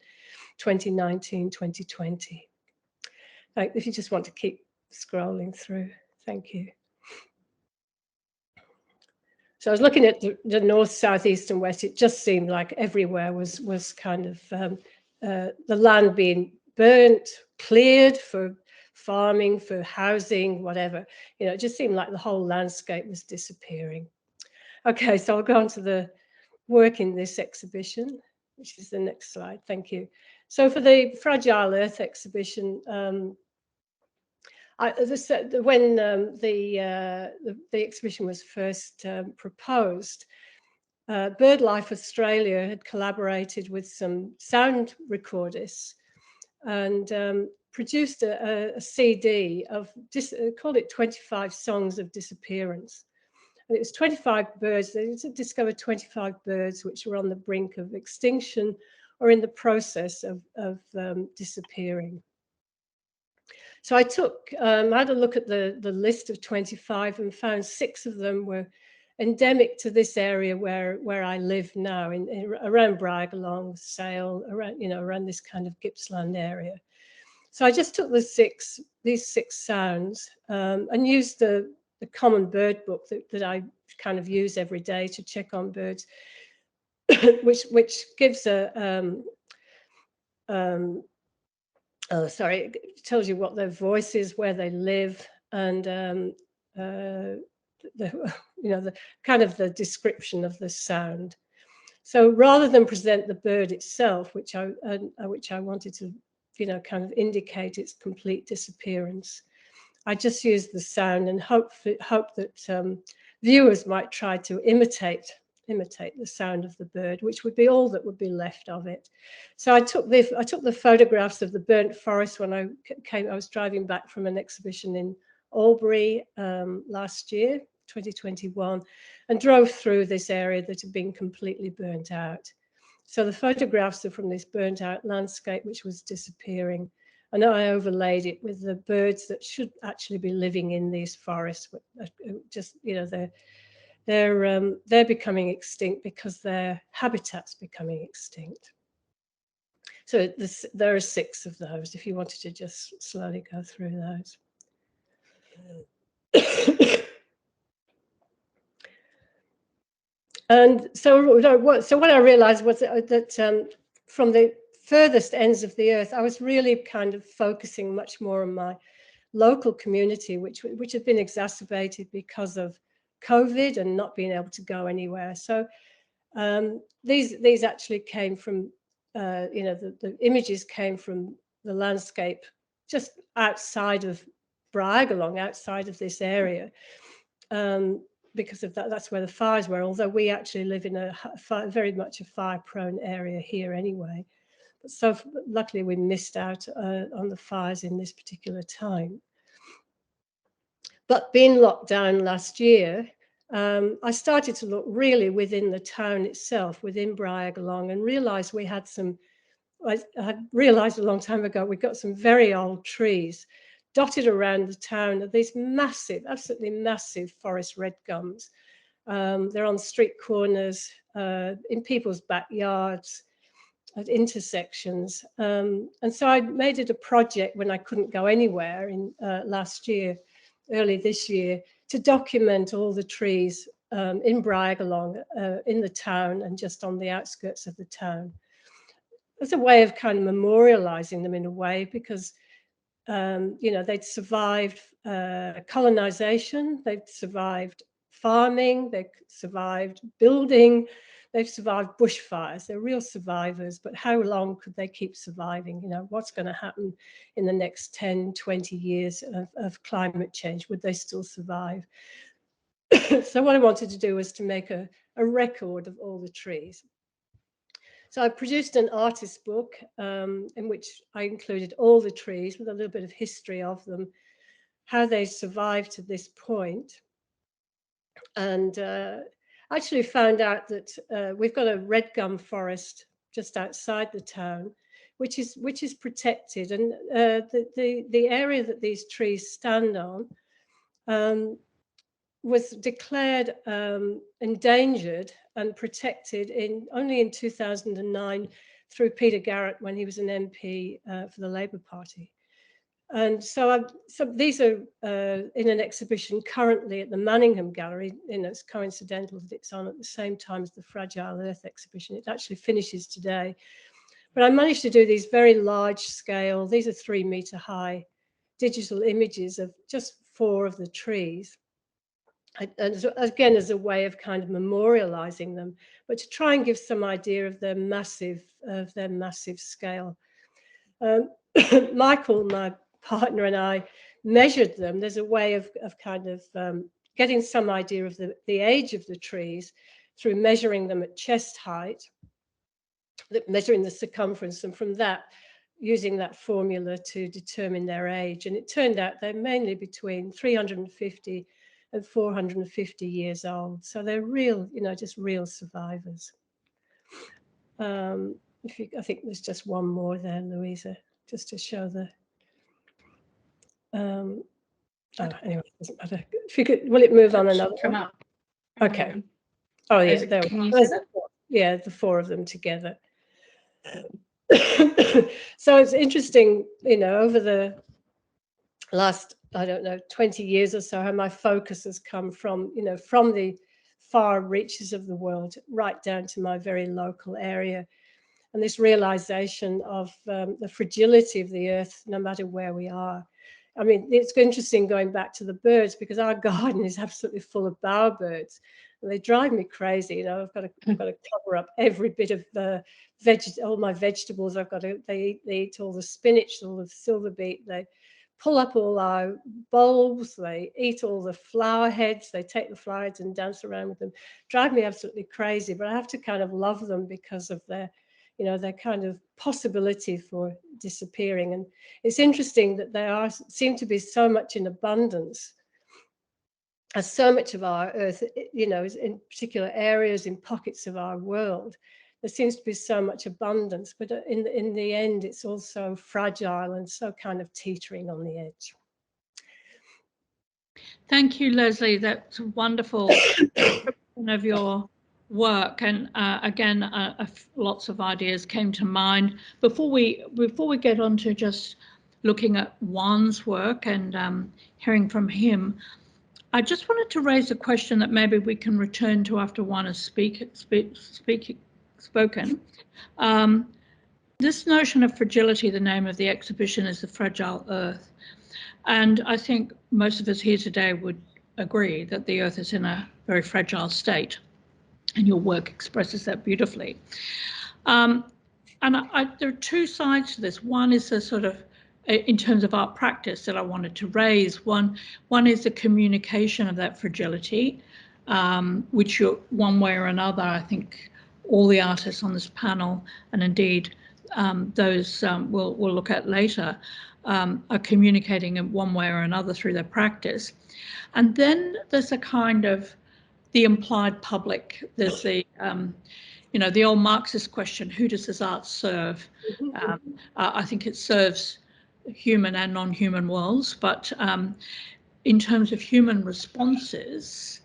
2019, 2020. If you just want to keep scrolling through, thank you. So I was looking at the north, south, east, and west. It just seemed like everywhere was kind of the land being burnt, cleared for farming, for housing, whatever. It just seemed like the whole landscape was disappearing. Okay, so I'll go on to the work in this exhibition, which is the next slide. Thank you. So for the Fragile Earth exhibition, when the exhibition was first proposed, BirdLife Australia had collaborated with some sound recordists and produced a CD of, called it 25 Songs of Disappearance. And it was 25 birds. They discovered 25 birds which were on the brink of extinction or in the process of disappearing. So I had a look at the list of 25 and found 6 of them were endemic to this area where I live now, around Braggalong, Sale, around this kind of Gippsland area. So I just took these 6 sounds and used the common bird book that I kind of use every day to check on birds, which gives a oh, sorry, it tells you what their voice is, where they live, and the the kind of the description of the sound. So rather than present the bird itself, which I wanted to, kind of indicate its complete disappearance, I just used the sound and hope that viewers might try to imitate the sound of the bird, which would be all that would be left of it. So I took the photographs of the burnt forest when I was driving back from an exhibition in Albury last year, 2021, and drove through this area that had been completely burnt out. So the photographs are from this burnt out landscape, which was disappearing. And I overlaid it with the birds that should actually be living in these forests. Just, they're becoming extinct because their habitat's becoming extinct. So there are 6 of those, if you wanted to just slowly go through those. And so what I realized was that from the furthest ends of the earth, I was really kind of focusing much more on my local community, which had been exacerbated because of COVID and not being able to go anywhere. So these actually came from, the images came from the landscape just outside of Bryagalong, outside of this area. Because of that, that's where the fires were, although we actually live in a very much a fire-prone area here anyway. But so luckily we missed out on the fires in this particular time. But being locked down last year, I started to look really within the town itself, within Bryagalong, and realised we had some, I had realised a long time ago, we got some very old trees dotted around the town of these massive, absolutely massive forest red gums. They're on street corners, in people's backyards, at intersections. And so I made it a project when I couldn't go anywhere in early this year, to document all the trees in Bryagalong, in the town and just on the outskirts of the town. It's a way of kind of memorializing them in a way, because they'd survived colonization, they'd survived farming, they survived building, they've survived bushfires. They're real survivors, but how long could they keep surviving? What's going to happen in the next 10, 20 years of climate change? Would they still survive? So what I wanted to do was to make a record of all the trees. So I produced an artist book in which I included all the trees with a little bit of history of them, how they survived to this point. And actually found out that we've got a red gum forest just outside the town, which is protected. And the area that these trees stand on was declared endangered and protected only in 2009 through Peter Garrett, when he was an MP for the Labour Party. And so these are in an exhibition currently at the Manningham Gallery. It's coincidental that it's on at the same time as the Fragile Earth exhibition. It actually finishes today. But I managed to do these very large scale, these are 3 meter high digital images of just 4 of the trees. And again, as a way of kind of memorializing them, but to try and give some idea of their massive scale. Michael, my partner, and I measured them. There's a way of kind of getting some idea of the age of the trees through measuring them at chest height, measuring the circumference, and from that, using that formula to determine their age. And it turned out they're mainly between 350 and 450 years old. So they're real, just real survivors. I think there's just one more there, Louisa, just to show the. Anyway, it doesn't matter. If you could, will it move on another Come one? up. Okay. Oh yeah, there we Can go. you see that? Yeah, the 4 of them together. So it's interesting, over the last, I don't know, 20 years or so, how my focus has come from, from the far reaches of the world right down to my very local area. and this realization of the fragility of the earth, no matter where we are. I mean, it's interesting going back to the birds, because our garden is absolutely full of bowerbirds. And they drive me crazy. You know, I've got to cover up every bit of all my vegetables. They eat all the spinach, all the silver beet. They pull up all our bulbs. They eat all the flower heads. They take the flower heads and dance around with them. Drive me absolutely crazy. But I have to kind of love them because of their, you know, their kind of possibility for disappearing. And it's interesting that they seem to be so much in abundance, as so much of our earth, you know, is in particular areas, in pockets of our world, there seems to be so much abundance, but in the end, it's also fragile and so kind of teetering on the edge. Thank you, Lesley. That's wonderful description of your work, and again, lots of ideas came to mind. Before we get on to just looking at Juan's work and hearing from him, I just wanted to raise a question that maybe we can return to after Juan has spoken. This notion of fragility, the name of the exhibition is The Fragile Earth. And I think most of us here today would agree that the Earth is in a very fragile state, and your work expresses that beautifully. And there are two sides to this. One is a sort of, in terms of art practice, that I wanted to raise. One is the communication of that fragility, which you're, one way or another, I think all the artists on this panel, and indeed those we'll look at later, are communicating in one way or another through their practice. And then there's a kind of the implied public. There's the you know, the old Marxist question, who does this art serve? I think it serves human and non-human worlds, but in terms of human responses,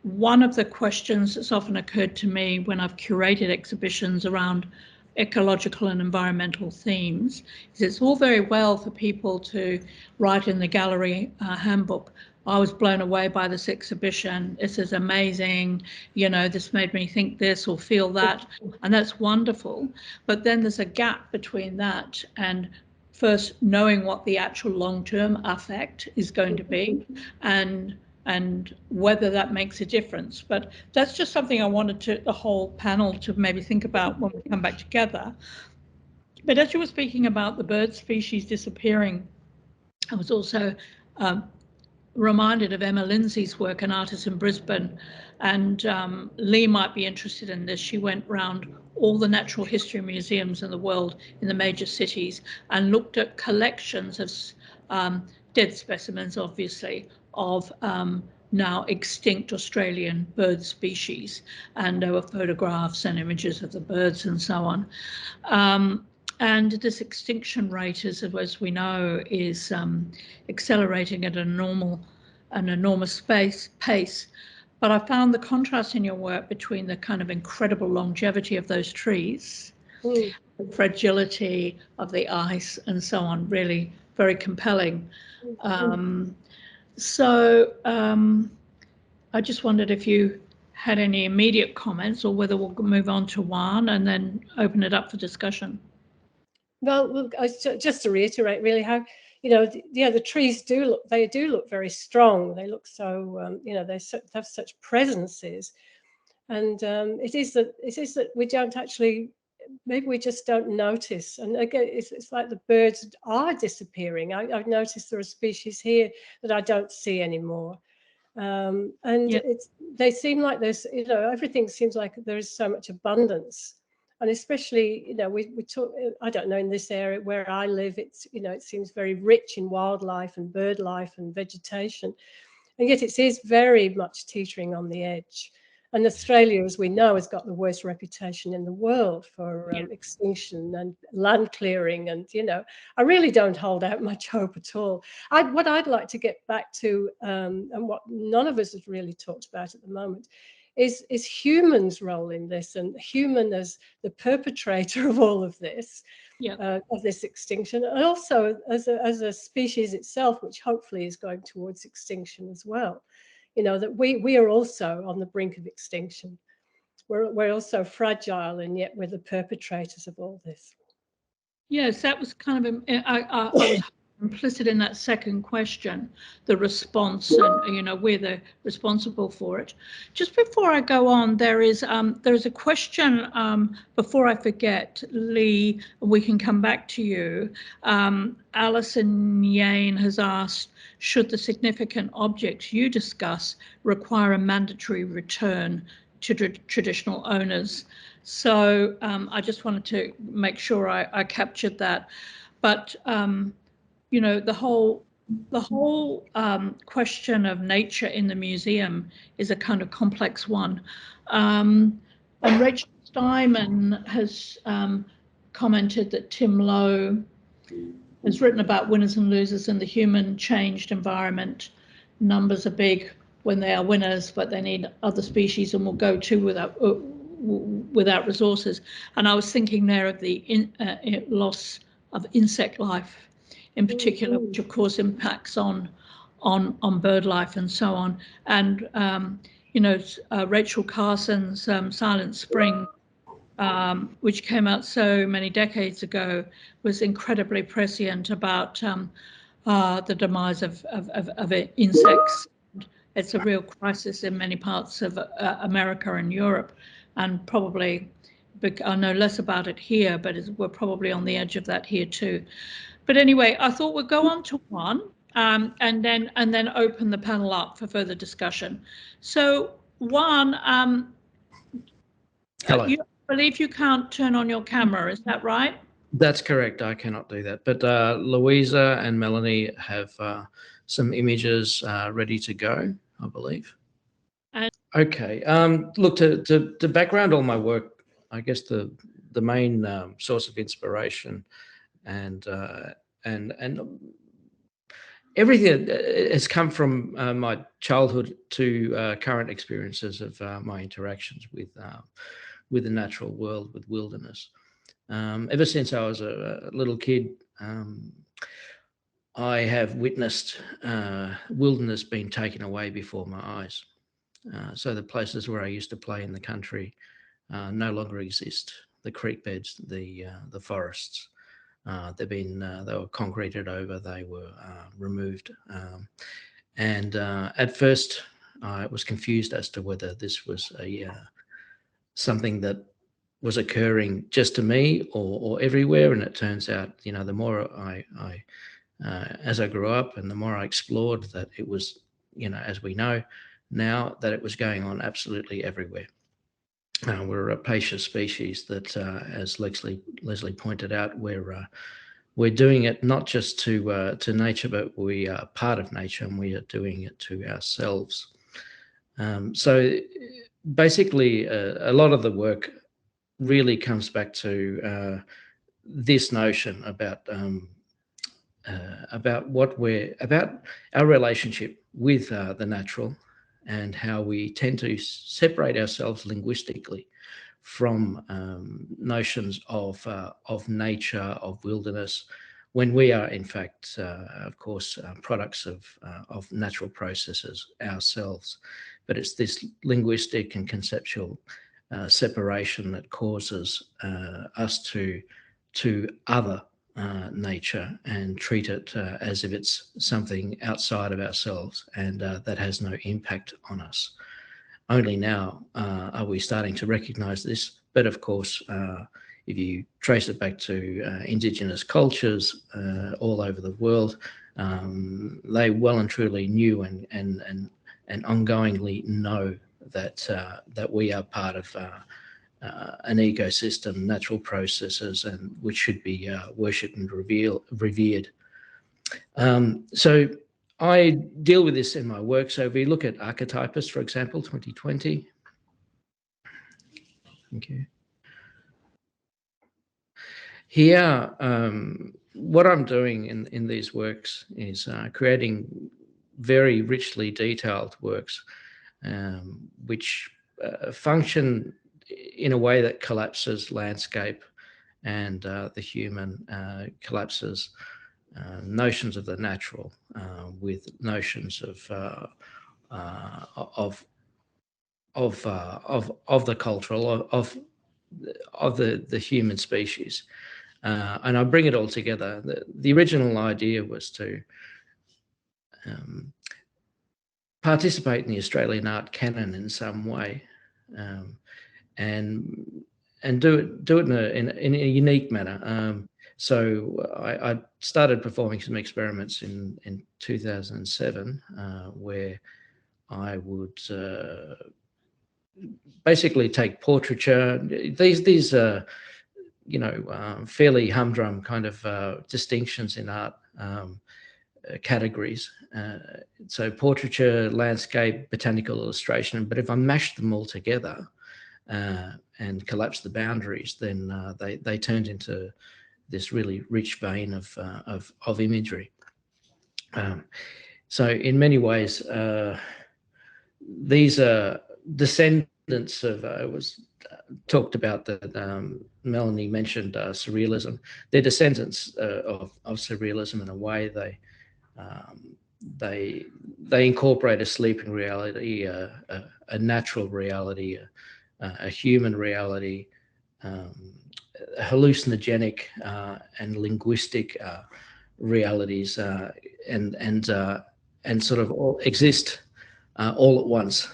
one of the questions that's often occurred to me when I've curated exhibitions around ecological and environmental themes is it's all very well for people to write in the gallery handbook, I was blown away by this exhibition, this is amazing, you know, this made me think this or feel that, and that's wonderful. But then there's a gap between that and first knowing what the actual long-term effect is going to be and whether that makes a difference. But that's just something I wanted the whole panel to maybe think about when we come back together. But as you were speaking about the bird species disappearing, I was also reminded of Emma Lindsay's work, an artist in Brisbane, and Lee might be interested in this. She went round all the natural history museums in the world in the major cities and looked at collections of dead specimens, obviously, of now extinct Australian bird species, and there were photographs and images of the birds and so on. And this extinction rate, as we know, is accelerating at an enormous pace. But I found the contrast in your work between the kind of incredible longevity of those trees, the fragility of the ice and so on, really very compelling. So I just wondered if you had any immediate comments or whether we'll move on to Juan and then open it up for discussion. Well, just to reiterate, really, how, you know, the trees do look very strong. They look so, you know, they have such presences, and it is that we don't actually, maybe we just don't notice. And again, it's like the birds are disappearing. I've noticed there are species here that I don't see anymore, and yep. They seem like there's, you know, everything seems like there is so much abundance. And especially, you know, we talk, I don't know, in this area where I live, it's, you know, it seems very rich in wildlife and bird life and vegetation. And yet it is very much teetering on the edge. And Australia, as we know, has got the worst reputation in the world for extinction and land clearing. And, you know, I really don't hold out much hope at all. What I'd like to get back to, and what none of us has really talked about at the moment, is humans' role in this, and human as the perpetrator of all of this, of this extinction, and also as a species itself, which hopefully is going towards extinction as well. You know, that we are also on the brink of extinction. We're all so fragile, and yet we're the perpetrators of all this. Yes, that was kind of, I was implicit in that second question, the response, and you know, we're the responsible for it. Just before I go on, there is a question, before I forget, Lee, we can come back to you. Alison Yane has asked, should the significant objects you discuss require a mandatory return to traditional owners? So I just wanted to make sure I captured that. But you know, the whole question of nature in the museum is a kind of complex one. And Rachel Steinman has commented that Tim Lowe has written about winners and losers in the human changed environment. Numbers are big when they are winners, but they need other species and will go too without resources. And I was thinking there of the loss of insect life in particular, which of course impacts on bird life and so on. And you know, Rachel Carson's Silent Spring, which came out so many decades ago, was incredibly prescient about the demise of insects. It's a real crisis in many parts of America and Europe, and probably, I know less about it here, but we're probably on the edge of that here too. But anyway, I thought we'd go on to Juan, and then open the panel up for further discussion. So Juan, hello. I believe you can't turn on your camera, is that right? That's correct. I cannot do that. But Louisa and Melanie have some images ready to go, I believe. Okay. Look, to background all my work, I guess the main source of inspiration and everything has come from my childhood to current experiences of my interactions with the natural world, with wilderness. Ever since I was a little kid, I have witnessed wilderness being taken away before my eyes. So the places where I used to play in the country no longer exist. The creek beds, the forests, they were concreted over, they were removed. And at first I was confused as to whether this was something that was occurring just to me or everywhere. And it turns out, you know, the more as I grew up and the more I explored, that it was, you know, as we know now, that it was going on absolutely everywhere. We're a rapacious species that, as Lesley pointed out, we're doing it not just to nature, but we are part of nature, and we are doing it to ourselves. So basically, a lot of the work really comes back to this notion about our relationship with the natural, and how we tend to separate ourselves linguistically from notions of nature, of wilderness, when we are in fact, of course, products of natural processes ourselves. But it's this linguistic and conceptual separation that causes us to other nature and treat it as if it's something outside of ourselves, and that has no impact on us. Only now are we starting to recognize this. But of course, if you trace it back to indigenous cultures all over the world, they well and truly knew and ongoingly know that we are part of an ecosystem, natural processes, and which should be worshipped and revered. So I deal with this in my work. So if we look at Archetypus, for example, 2020. Thank you. Here, what I'm doing in these works is creating very richly detailed works, which function in a way that collapses landscape and the human, collapses notions of the natural with notions of of the cultural of the human species, and I bring it all together. The original idea was to participate in the Australian art canon in some way, and do it in a unique manner. So I started performing some experiments in 2007, where I would basically take portraiture. These fairly humdrum kind of distinctions in art categories. So portraiture, landscape, botanical illustration. But if I mash them all together and collapse the boundaries, then they turned into this really rich vein of imagery. So in many ways, these are descendants of, was talked about that Melanie mentioned surrealism. They're descendants of surrealism in a way. They incorporate a sleeping reality, a natural reality, a human reality, hallucinogenic and linguistic realities, and sort of all exist all at once.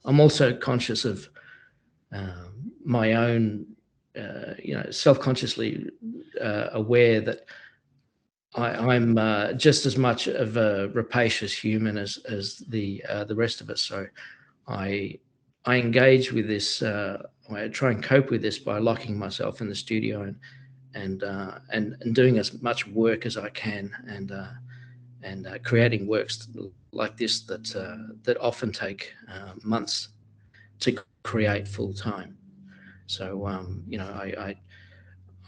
I'm also conscious of my own, self-consciously aware that I'm just as much of a rapacious human as the rest of us. So I engage with this. I try and cope with this by locking myself in the studio and doing as much work as I can, and creating works like this that often take months to create full time. So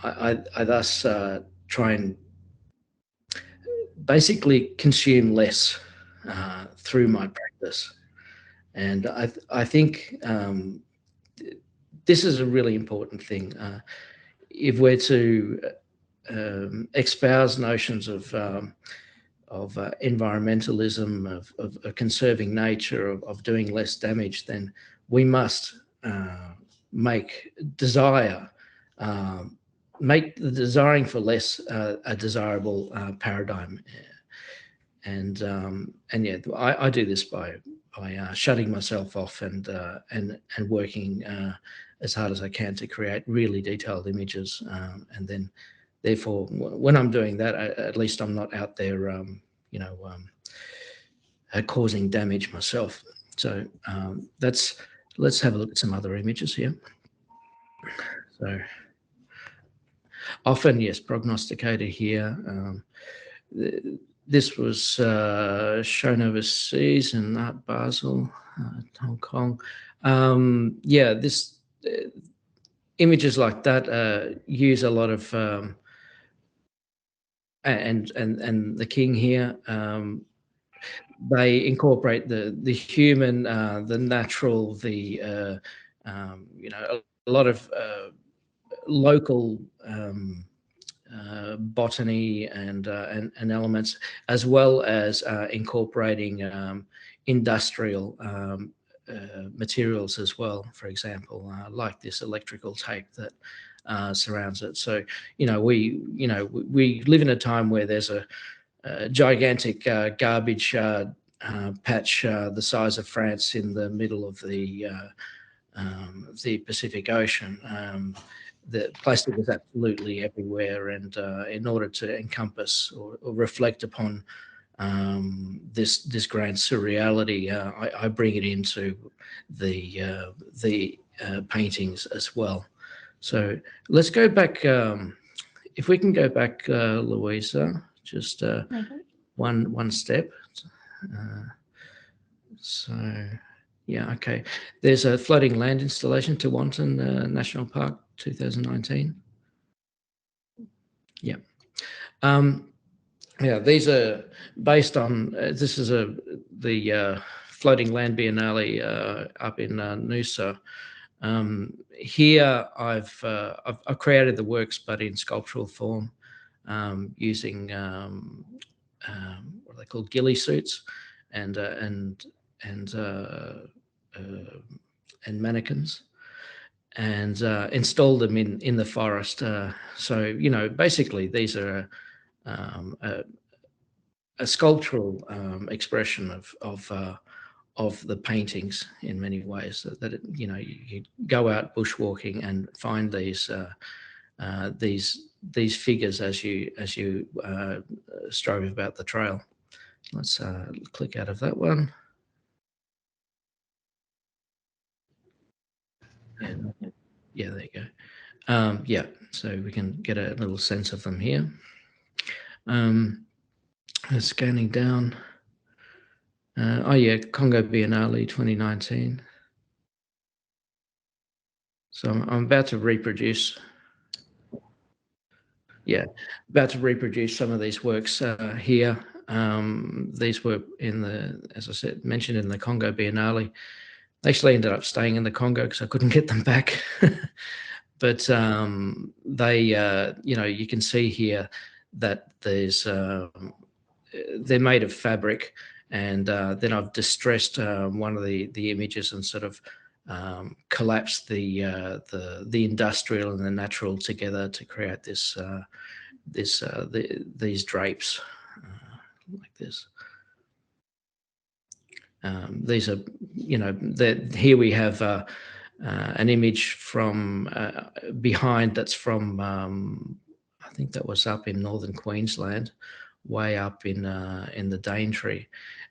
I thus try and basically consume less through my practice, and I think this is a really important thing. If we're to espouse notions of environmentalism, of conserving nature, of doing less damage, then we must make the desiring for less a desirable paradigm. And yeah, I do this by shutting myself off and working as hard as I can to create really detailed images, and then therefore when I'm doing that, at least I'm not out there causing damage myself. So let's have a look at some other images here. So often, yes, prognosticated here. This was shown overseas in Art Basel, Hong Kong. Yeah, this images like that use a lot of and the king here. They incorporate the human, the natural, a lot of local botany and elements, as well as incorporating industrial materials as well. For example, like this electrical tape that surrounds it. So we live in a time where there's a gigantic garbage patch the size of France in the middle of the Pacific Ocean. The plastic is absolutely everywhere, and in order to encompass or reflect upon this grand surreality, I bring it into the paintings as well. So let's go back. If we can go back, Louisa, just one step. So yeah, okay. There's a floating land installation to Wanton National Park, 2019. Yeah. Yeah, these are based on, this is the Floating Land Biennale up in Noosa. Here I've created the works, but in sculptural form, using what are they called, ghillie suits, and and mannequins, and installed them in the forest. So basically these are a sculptural expression of the paintings in many ways. That you go out bushwalking and find these figures as you strove about the trail. Let's click out of that one. Yeah, there you go. Yeah, so we can get a little sense of them here. Scanning down. Oh yeah, Congo Biennale 2019. So I'm about to reproduce. Yeah, about to reproduce some of these works here. These were as I said, mentioned in the Congo Biennale. They actually ended up staying in the Congo because I couldn't get them back. But they, you can see here that they're made of fabric, and then I've distressed one of the images and sort of collapsed the industrial and the natural together to create these drapes like this. These are, here we have an image from behind that's from, I think that was up in northern Queensland, way up in the Daintree.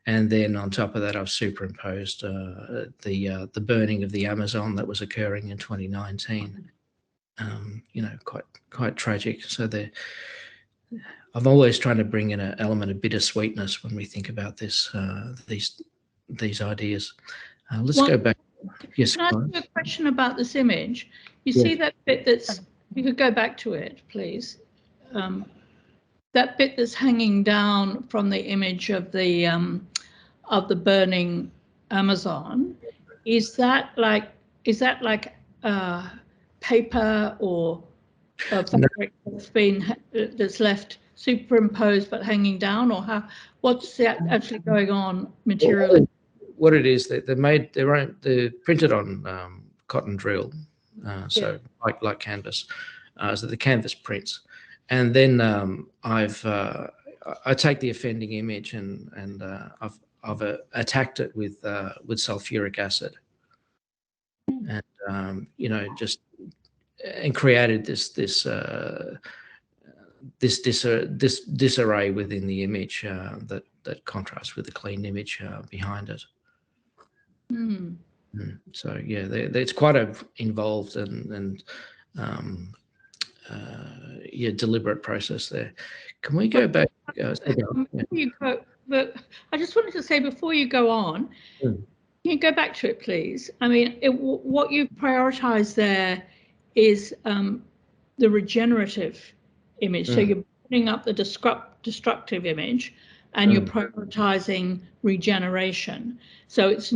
And then on top of that, I've superimposed the burning of the Amazon that was occurring in 2019. Quite tragic. So I'm always trying to bring in an element of bittersweetness when we think about these ideas. Let's go back. Yes. Can I ask you a question about this image? You see that bit you could go back to it, please. That bit that's hanging down from the image of the burning Amazon, is that like paper or fabric that's left superimposed but hanging down, or what's actually going on materially? What it is, they're printed on cotton drill, so like canvas, so the canvas prints, and then I take the offending image and I've attacked it with sulfuric acid, and and created this disarray within the image that contrasts with the clean image behind it. So yeah, it's quite involved and deliberate process there. Can we go back? But I just wanted to say before you go on, can you go back to it, please? I mean, what you prioritize there is the regenerative image. So you're putting up the destructive image, and you're prioritizing regeneration. So it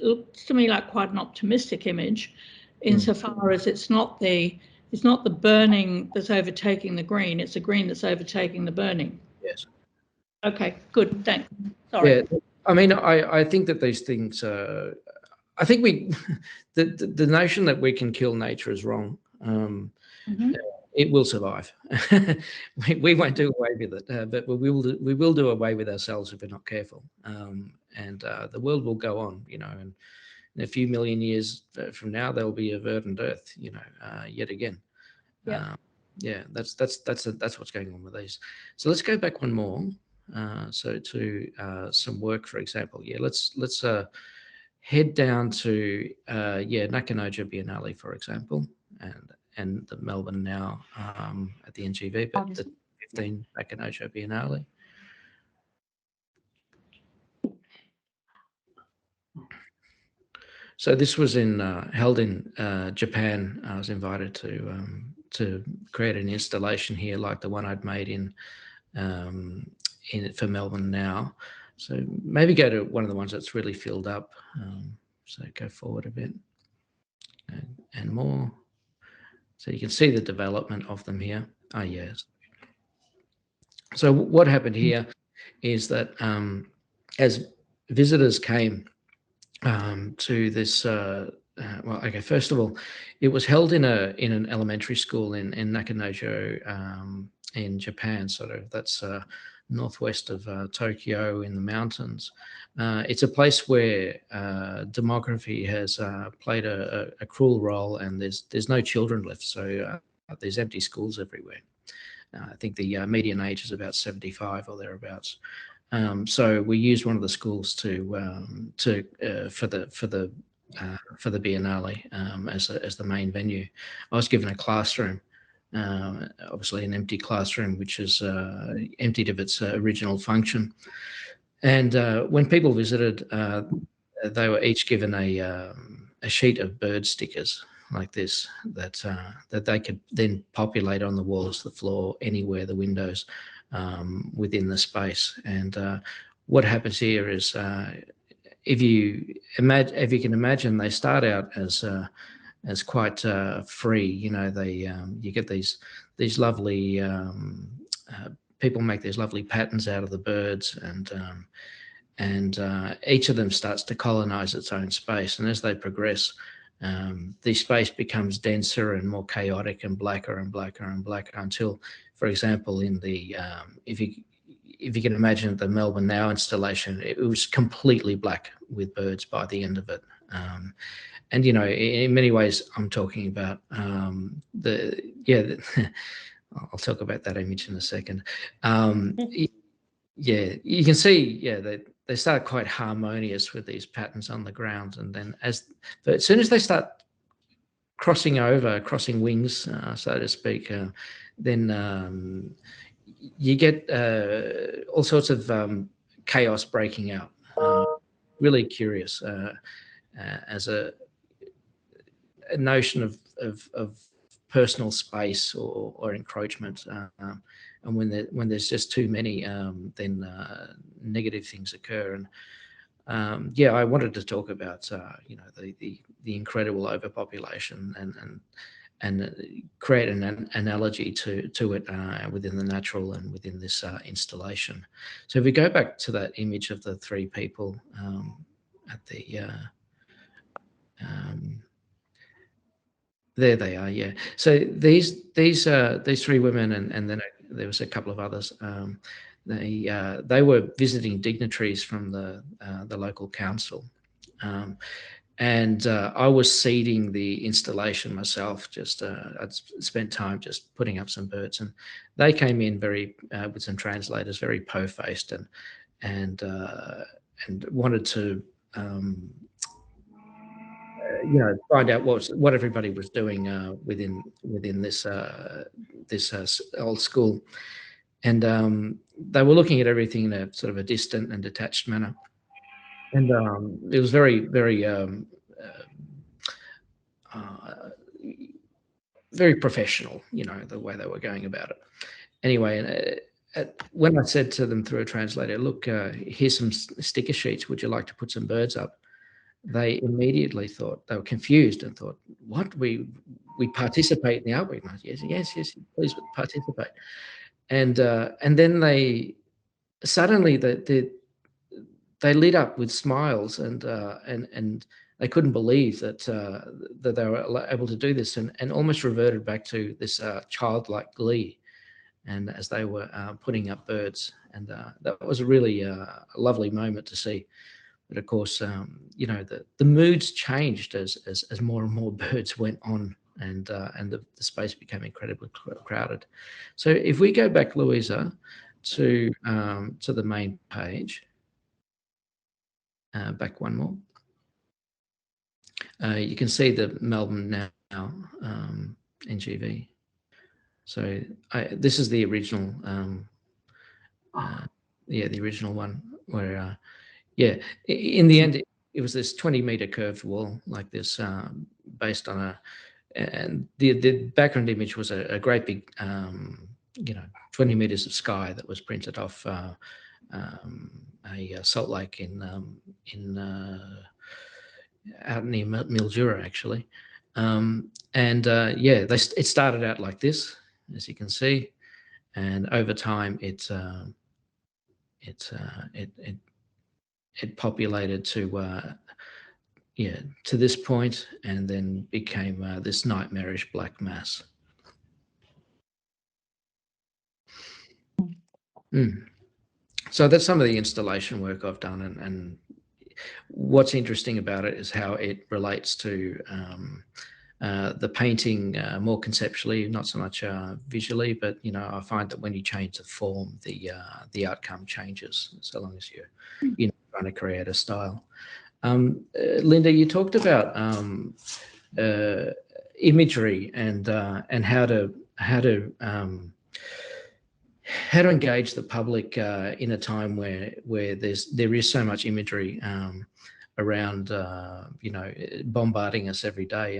looks to me like quite an optimistic image, insofar as it's not the burning that's overtaking the green, it's the green that's overtaking the burning. Yes. Okay, good, thanks. Sorry. Yeah, I mean, I think that these things, I think the notion that we can kill nature is wrong. It will survive. we won't do away with it, but we will do away with ourselves if we're not careful. And the world will go on, and in a few million years from now, there will be a verdant earth, yet again. Yeah. That's what's going on with these. So let's go back one more. So to some work, for example. Yeah, let's head down to Nakanoja Biennale, for example, and the Melbourne now at the NGV, but the 15 Nakanoja Biennale. So this was held in Japan. I was invited to create an installation here, like the one I'd made for Melbourne now. So maybe go to one of the ones that's really filled up. So go forward a bit and more. So you can see the development of them here. Oh, yes. So what happened here is that as visitors came to this. Well, okay. First of all, it was held in an elementary school in Nakanojo in Japan. Sort of that's northwest of Tokyo in the mountains. It's a place where demography has played a cruel role, and there's no children left. So there's empty schools everywhere. I think the median age is about 75 or thereabouts. So we used one of the schools for the Biennale as the main venue. I was given a classroom, obviously an empty classroom, which is emptied of its original function. And when people visited, they were each given a sheet of bird stickers like this that they could then populate on the walls, the floor, anywhere, the windows, within the space. And what happens here is, if you can imagine, they start out as quite free. You know, you get these lovely people make these lovely patterns out of the birds, and each of them starts to colonize its own space. And as they progress, the space becomes denser and more chaotic and blacker and blacker and blacker until, for example, in the if you can imagine the Melbourne Now installation, it was completely black with birds by the end of it. And, you know, in many ways, I'm talking about I'll talk about that image in a second. Yeah, you can see, they start quite harmonious with these patterns on the ground. And then as soon as they start crossing wings, so to speak, then you get all sorts of chaos breaking out. Really curious as a notion of personal space or encroachment. And when there's just too many, then negative things occur. And I wanted to talk about the incredible overpopulation and create an analogy to it within the natural and within this installation. So if we go back to that image of the three people at the there they are, yeah. So these three women, and then there was a couple of others. They were visiting dignitaries from the local council, and I was seeding the installation myself. I'd spent time just putting up some birds, and they came in very with some translators, very po-faced, and wanted to. Find out what everybody was doing within this old school, and they were looking at everything in a sort of a distant and detached manner, and it was very, very, very professional, the way they were going about it. Anyway, when I said to them through a translator, "Look, here's some sticker sheets. Would you like to put some birds up?" They immediately thought, they were confused and thought, "What? We participate in the outbreak?" Yes, please participate. And then they suddenly they lit up with smiles, and they couldn't believe that they were able to do this, and almost reverted back to this childlike glee, and as they were putting up birds, and that was a really lovely moment to see. But of course, the moods changed as more and more birds went on, and the space became incredibly crowded. So if we go back, Louisa, to the main page, back one more, you can see the Melbourne Now NGV. So this is the original, the original one where. In the end, it was this 20-meter curved wall like this, based on and the background image was a great big, 20 meters of sky that was printed off a salt lake out near Mildura, actually. It started out like this, as you can see, and over time it populated to yeah, to this point, and then became this nightmarish black mass. So that's some of the installation work I've done, and what's interesting about it is how it relates to the painting more conceptually, not so much visually, but I find that when you change the form, the outcome changes, so long as you're trying to create a style. Linda, you talked about imagery and how to engage the public in a time where there is so much imagery around, bombarding us every day,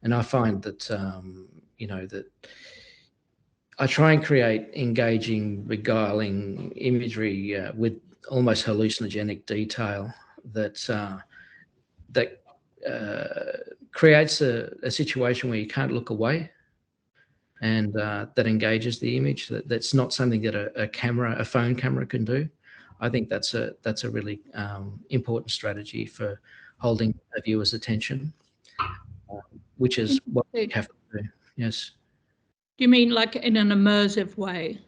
and I find that that I try and create engaging, beguiling imagery with almost hallucinogenic detail that creates a situation where you can't look away, and that engages the image. That's not something that a phone camera can do. I think that's a really important strategy for holding a viewer's attention, which is what we have to do. Yes. Do you mean like in an immersive way?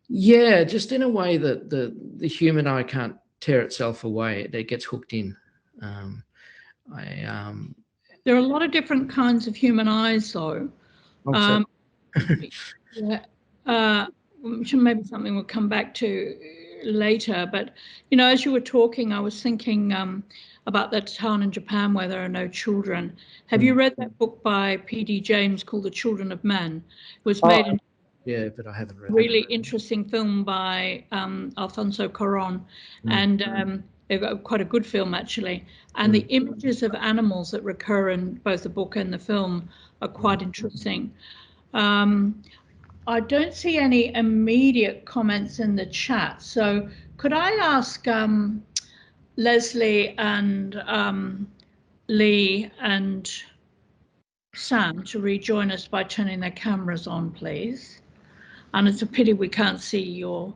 Yeah, just in a way that the human eye can't tear itself away. It gets hooked in. There are a lot of different kinds of human eyes, though. Yeah, maybe something we'll come back to later. But as you were talking, I was thinking about that town in Japan where there are no children. Have you read that book by P.D. James called The Children of Men? It was made in yeah, but I haven't read really interesting film by Alfonso Cuarón, and quite a good film actually. And the images of animals that recur in both the book and the film are quite interesting. I don't see any immediate comments in the chat, so could I ask Lesley and Lee and Sam to rejoin us by turning their cameras on, please? And it's a pity we can't see your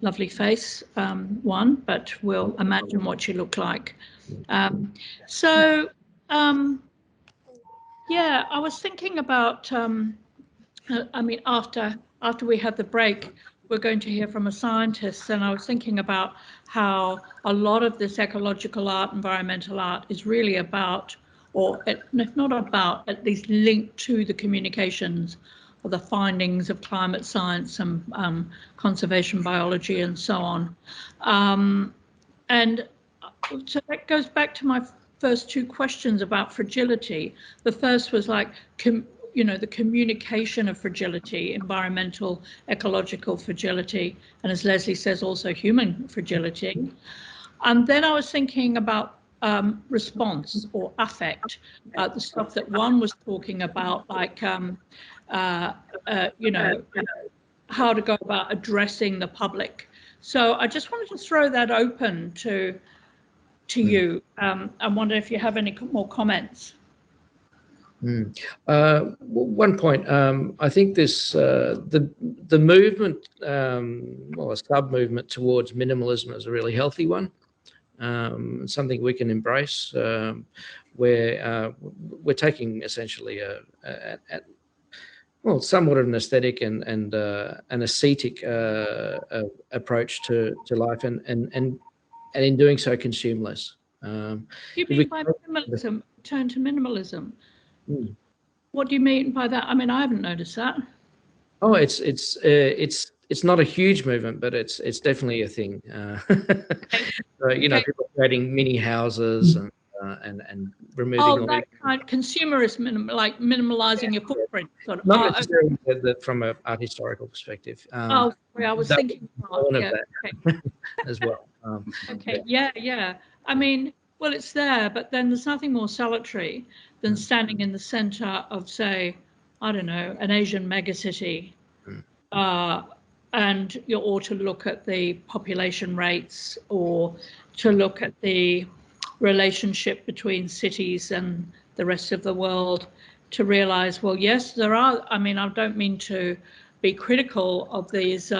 lovely face, Juan, but we'll imagine what you look like. Yeah, I was thinking about, I mean, after we have the break, we're going to hear from a scientist, and I was thinking about how a lot of this ecological art, environmental art, is really about, or if not about, at least linked to the communications or the findings of climate science and conservation biology and so on. And so that goes back to my first two questions about fragility. The first was like, the communication of fragility, environmental, ecological fragility, and as Lesley says, also human fragility. And then I was thinking about response or affect, the stuff that Juan was talking about, like, how to go about addressing the public. So I just wanted to throw that open to you. I wonder if you have any more comments. One point, I think this the movement, or a sub-movement towards minimalism is a really healthy one. Something we can embrace, where we're taking essentially somewhat of an aesthetic and an ascetic approach to life, and in doing so consume less. Do you mean by minimalism, turn to minimalism? What do you mean by that? I mean, I haven't noticed that. Oh, it's not a huge movement, but it's definitely a thing. So, people creating mini houses and removing all that kind of consumerist, like minimalizing your footprint. Sort of. Not necessarily from an art historical perspective. Sorry, I was thinking of that as well. Yeah. I mean, well, it's there, but then there's nothing more salutary than standing in the center of, say, I don't know, an Asian megacity, and you ought to look at the population rates, or to look at the relationship between cities and the rest of the world, to realize, well, yes, there are, I mean, I don't mean to be critical of these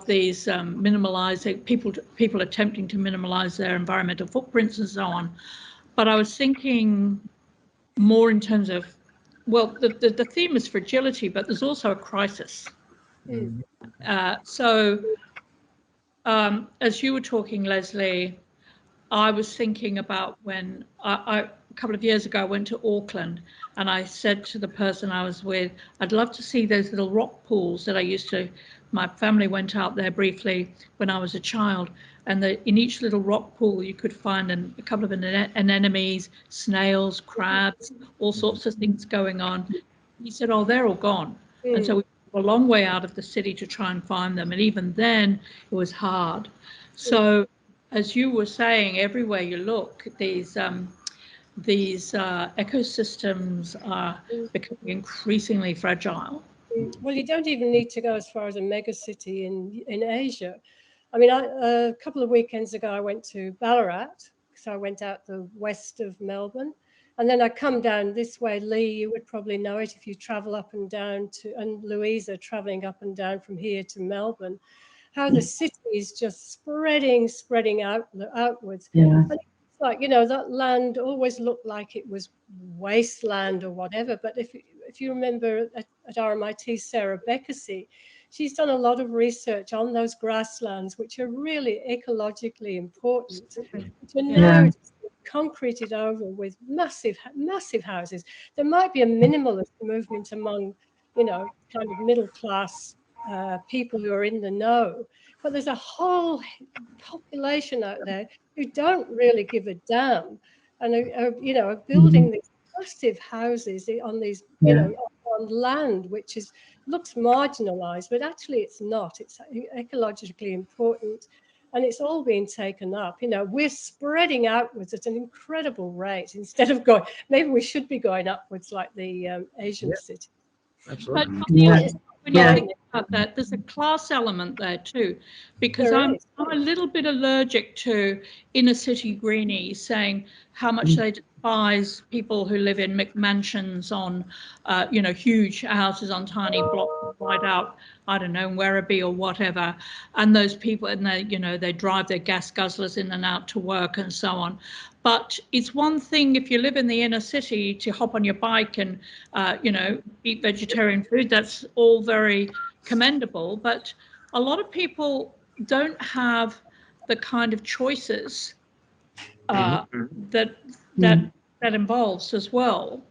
these minimalizing people attempting to minimize their environmental footprints and so on. But I was thinking more in terms of, well, the theme is fragility, but there's also a crisis. So as you were talking, Lesley, I was thinking about when a couple of years ago I went to Auckland, and I said to the person I was with, I'd love to see those little rock pools that I used to, my family went out there briefly when I was a child, and in each little rock pool you could find a couple of anemones, snails, crabs, all sorts of things going on. He said, oh, they're all gone. And so we were a long way out of the city to try and find them, and even then it was hard. So as you were saying, everywhere you look, these ecosystems are becoming increasingly fragile. Well, you don't even need to go as far as a megacity in Asia. I mean, a couple of weekends ago, I went to Ballarat, so I went out the west of Melbourne, and then I come down this way. Lee, you would probably know it if you travel up and down and Louisa traveling up and down from here to Melbourne, how the city is just spreading outwards. Yeah. And it's like, you know, that land always looked like it was wasteland or whatever. But if you remember at RMIT, Sarah Beckersey, she's done a lot of research on those grasslands, which are really ecologically important, which are now just concreted over with massive houses. There might be a minimalist movement among, you know, kind of middle class people who are in the know, but there's a whole population out there who don't really give a damn, and are building these massive houses on these, you know, on land which looks marginalized, but actually it's not. It's ecologically important, and it's all being taken up. You know, we're spreading outwards at an incredible rate instead of going. Maybe we should be going upwards like the Asian city. Absolutely. But when you think about that, there's a class element there too, because I'm a little bit allergic to inner city greenies saying how much they despise people who live in McMansions on, you know, huge houses on tiny blocks right out, I don't know, Werribee or whatever, and those people, and they, you know, they drive their gas guzzlers in and out to work and so on. But it's one thing if you live in the inner city to hop on your bike and, you know, eat vegetarian food. That's all very commendable. But a lot of people don't have the kind of choices that involves as well,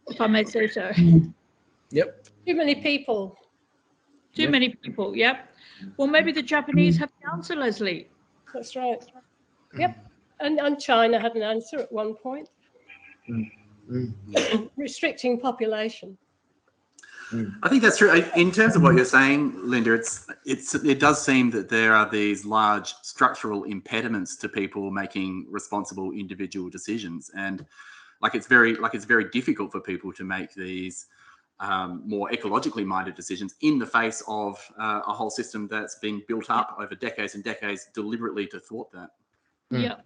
if I may say so. Yep. Too many people. Too many people. Yep. Well, maybe the Japanese have the answer, Lesley. That's right. Yep. And China had an answer at one point. Restricting population. I think that's true. In terms of what you're saying, Linda, it does seem that there are these large structural impediments to people making responsible individual decisions, and it's very difficult for people to make these more ecologically minded decisions in the face of a whole system that's been built up over decades and decades deliberately to thwart that. Yeah.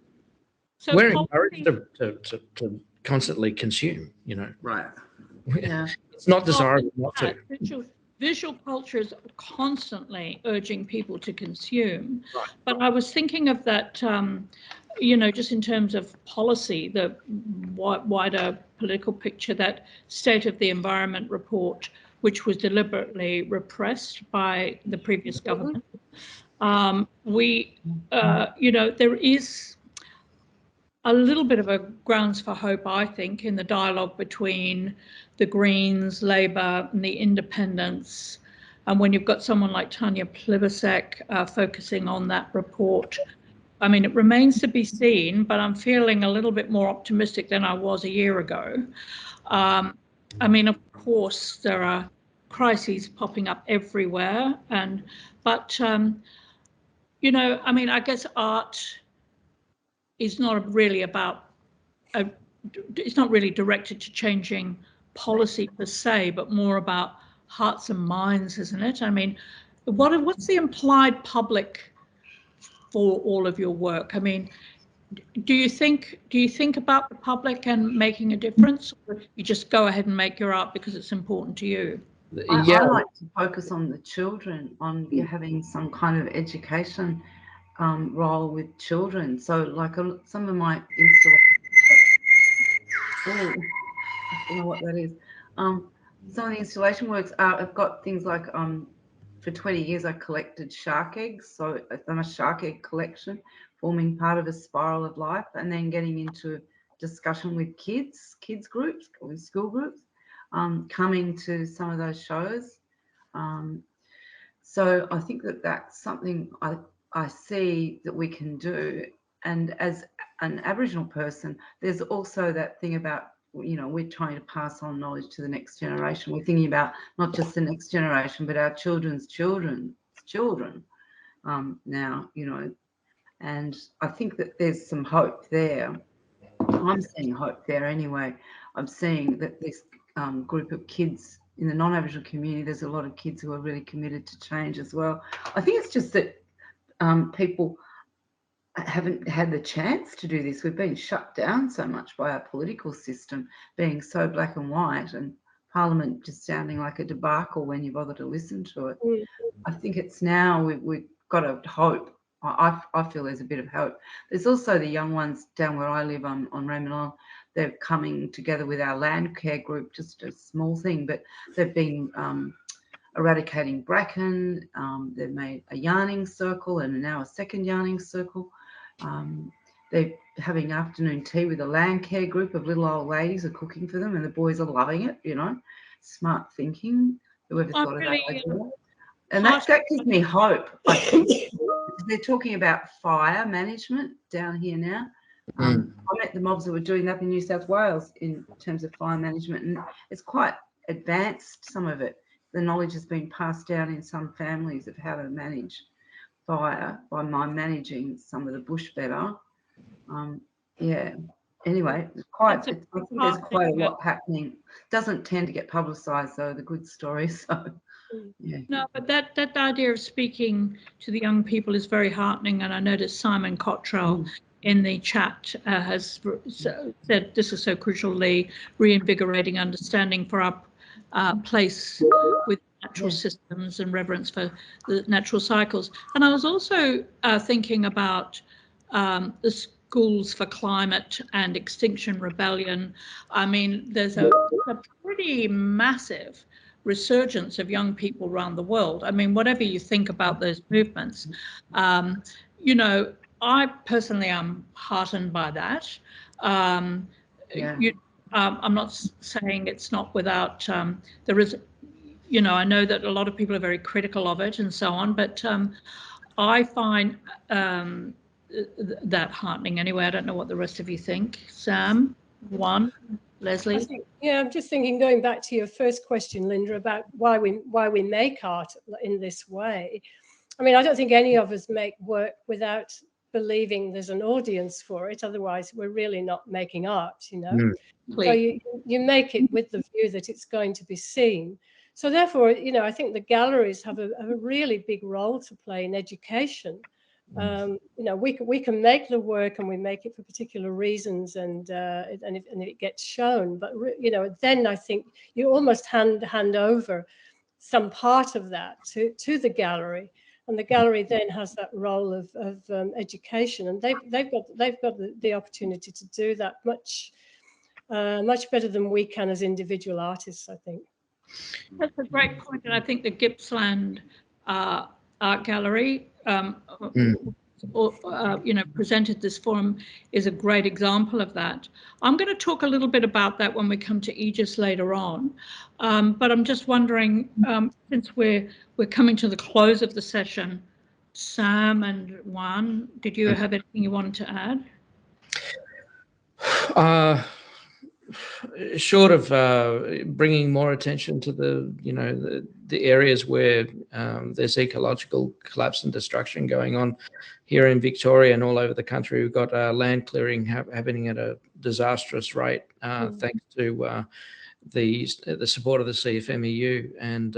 So we're encouraged to constantly consume, you know. Right. Yeah. It's not desirable not to. Visual culture is constantly urging people to consume. Right. But I was thinking of that, you know, just in terms of policy, the wider political picture, that State of the Environment report, which was deliberately repressed by the previous government. You know, there is a little bit of a grounds for hope, I think, in the dialogue between the Greens, Labour and the Independents. And when you've got someone like Tanya Plibersek focusing on that report, I mean, it remains to be seen, but I'm feeling a little bit more optimistic than I was a year ago. I mean, of course, there are crises popping up everywhere. But you know, I mean, I guess art is not really about, it's not really directed to changing policy per se, but more about hearts and minds, isn't it? I mean, what's the implied public for all of your work? I mean, do you think about the public and making a difference, or you just go ahead and make your art because it's important to you? I like to focus on the children, on having some kind of education role with children. So like some of my I don't know what that is. Some of the installation works I've got things like for 20 years I collected shark eggs. So I've done a shark egg collection, forming part of a spiral of life, and then getting into discussion with kids groups, with school groups, coming to some of those shows. So I think that that's something I see that we can do. And as an Aboriginal person, there's also that thing about, we're trying to pass on knowledge to the next generation. We're thinking about not just the next generation, but our children's children now, and I think that there's some hope there. I'm seeing hope there anyway. I'm seeing that this group of kids in the non-Aboriginal community, there's a lot of kids who are really committed to change as well. I think it's just that people haven't had the chance to do this. We've been shut down so much by our political system being so black and white, and Parliament just sounding like a debacle when you bother to listen to it. I think it's now we've got a hope. I feel there's a bit of hope. There's also the young ones down where I live on Raymond Island. They're coming together with our land care group, just a small thing, but they've been eradicating bracken. They've made a yarning circle and now a second yarning circle. They're having afternoon tea with a land care group of little old ladies who are cooking for them, and the boys are loving it, smart thinking. Whoever thought of that idea. And that gives me hope. I think they're talking about fire management down here now. I met the mobs that were doing that in New South Wales in terms of fire management, and it's quite advanced, some of it. The knowledge has been passed down in some families of how to manage fire by managing some of the bush better. Anyway, I think there's quite a lot happening. Doesn't tend to get publicised though, the good stories. So. Yeah. No, but that idea of speaking to the young people is very heartening, and I noticed Simon Cottrell in the chat has said this is so crucial, Lee, reinvigorating understanding for our place with natural systems and reverence for the natural cycles. And I was also thinking about the schools for climate and Extinction Rebellion. I mean, there's a pretty massive resurgence of young people around the world. I mean, whatever you think about those movements, I personally am heartened by that. I'm not saying it's not without, there is, I know that a lot of people are very critical of it and so on, but I find that heartening anyway. I don't know what the rest of you think. Sam, Juan, Lesley? I'm just thinking, going back to your first question, Linda, about why we make art in this way. I mean, I don't think any of us make work without believing there's an audience for it. Otherwise, we're really not making art, So you make it with the view that it's going to be seen. So therefore, I think the galleries have a really big role to play in education. We can make the work, and we make it for particular reasons, and if it gets shown, but then I think you almost hand over some part of that to the gallery, and the gallery then has that role of education, and they've got the opportunity to do that much better than we can as individual artists, I think. That's a great point, and I think the Gippsland Art Gallery, presented this forum is a great example of that. I'm going to talk a little bit about that when we come to Aegis later on, but I'm just wondering, since we're coming to the close of the session, Sam and Juan, did you have anything you wanted to add? Short of bringing more attention to the areas where there's ecological collapse and destruction going on here in Victoria and all over the country. We've got land clearing happening at a disastrous rate, thanks to the support of the CFMEU, and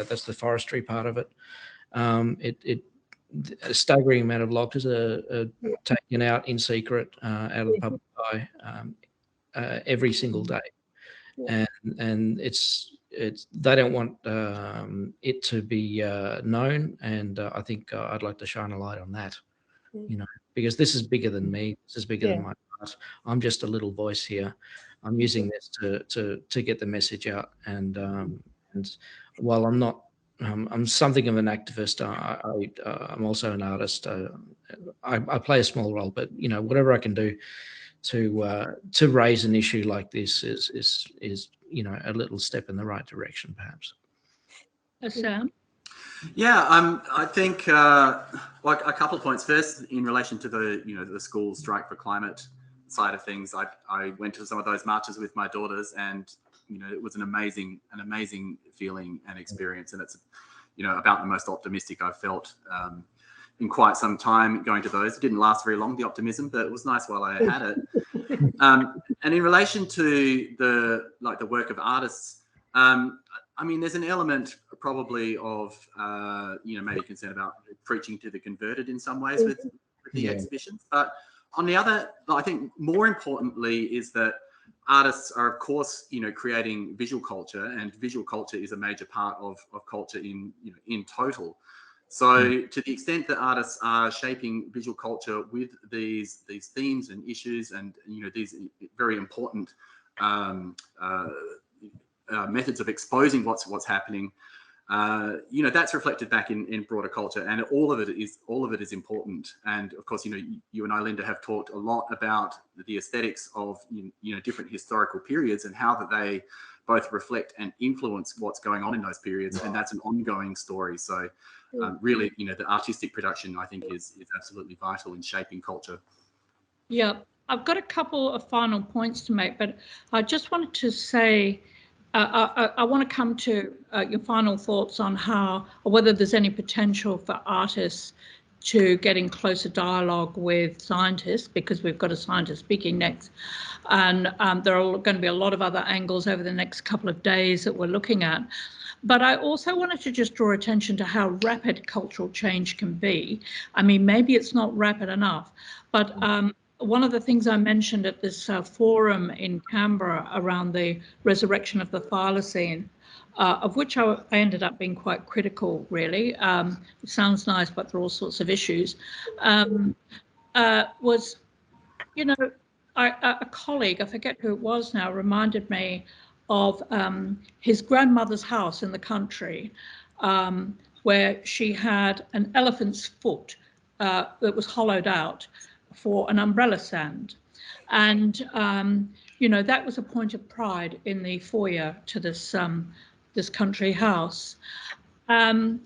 that's the forestry part of it. A staggering amount of logs are taken out in secret out of the public eye every single day. and they don't want it to be known, and I think I'd like to shine a light on that, because this is bigger than me. This is bigger than my art. I'm just a little voice here. I'm using this to get the message out, and while I'm not, I'm something of an activist. I'm also an artist. I play a small role, but whatever I can do to raise an issue like this is a little step in the right direction, perhaps. Sam? Yeah, I think like a couple of points. First, in relation to the school strike for climate side of things, I went to some of those marches with my daughters, and it was an amazing feeling and experience, and it's about the most optimistic I've felt in quite some time going to those. It didn't last very long, the optimism, but it was nice while I had it. And in relation to the work of artists, I mean, there's an element probably of maybe concern about preaching to the converted in some ways with the exhibitions. But on the other, I think more importantly is that artists are, of course, creating visual culture, and visual culture is a major part of culture in total. So to the extent that artists are shaping visual culture with these themes and issues, and these very important methods of exposing what's happening, that's reflected back in broader culture, and all of it is important. And of course, you and I, Linda, have talked a lot about the aesthetics of different historical periods, and how that they both reflect and influence what's going on in those periods, and that's an ongoing story. So really, the artistic production, I think, is absolutely vital in shaping culture. Yeah, I've got a couple of final points to make, but I just wanted to say, I want to come to your final thoughts on how, or whether there's any potential for artists to get in closer dialogue with scientists, because we've got a scientist speaking next. And there are going to be a lot of other angles over the next couple of days that we're looking at. But I also wanted to just draw attention to how rapid cultural change can be. I mean, maybe it's not rapid enough, but one of the things I mentioned at this forum in Canberra around the resurrection of the thylacine, of which I ended up being quite critical, really. It sounds nice, but there are all sorts of issues, was, a colleague, I forget who it was now, reminded me of his grandmother's house in the country, where she had an elephant's foot that was hollowed out for an umbrella stand. And, that was a point of pride in the foyer to this this country house. And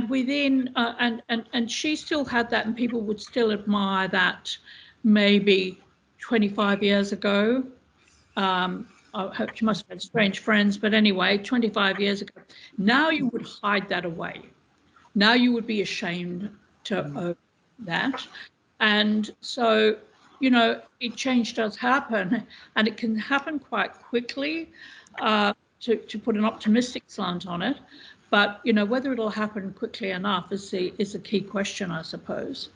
within, and she still had that, and people would still admire that maybe 25 years ago. I hope she must have had strange friends, but anyway, 25 years ago. Now you would hide that away. Now you would be ashamed to own that. And so, change does happen, and it can happen quite quickly, to put an optimistic slant on it. But, whether it'll happen quickly enough is the key question, I suppose.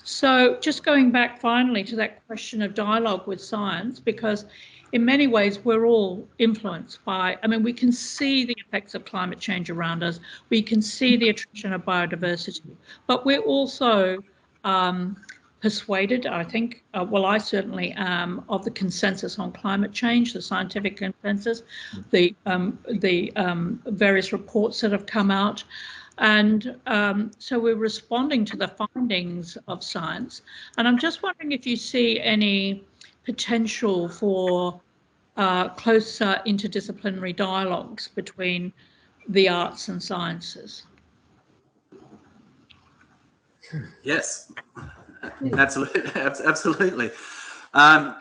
So just going back finally to that question of dialogue with science, because in many ways we're all influenced by, we can see the effects of climate change around us. We can see the attrition of biodiversity, but we're also persuaded, I think, well, I certainly am, of the consensus on climate change, the scientific consensus, the various reports that have come out. And so we're responding to the findings of science. And I'm just wondering if you see any potential for closer interdisciplinary dialogues between the arts and sciences. Yes, absolutely. And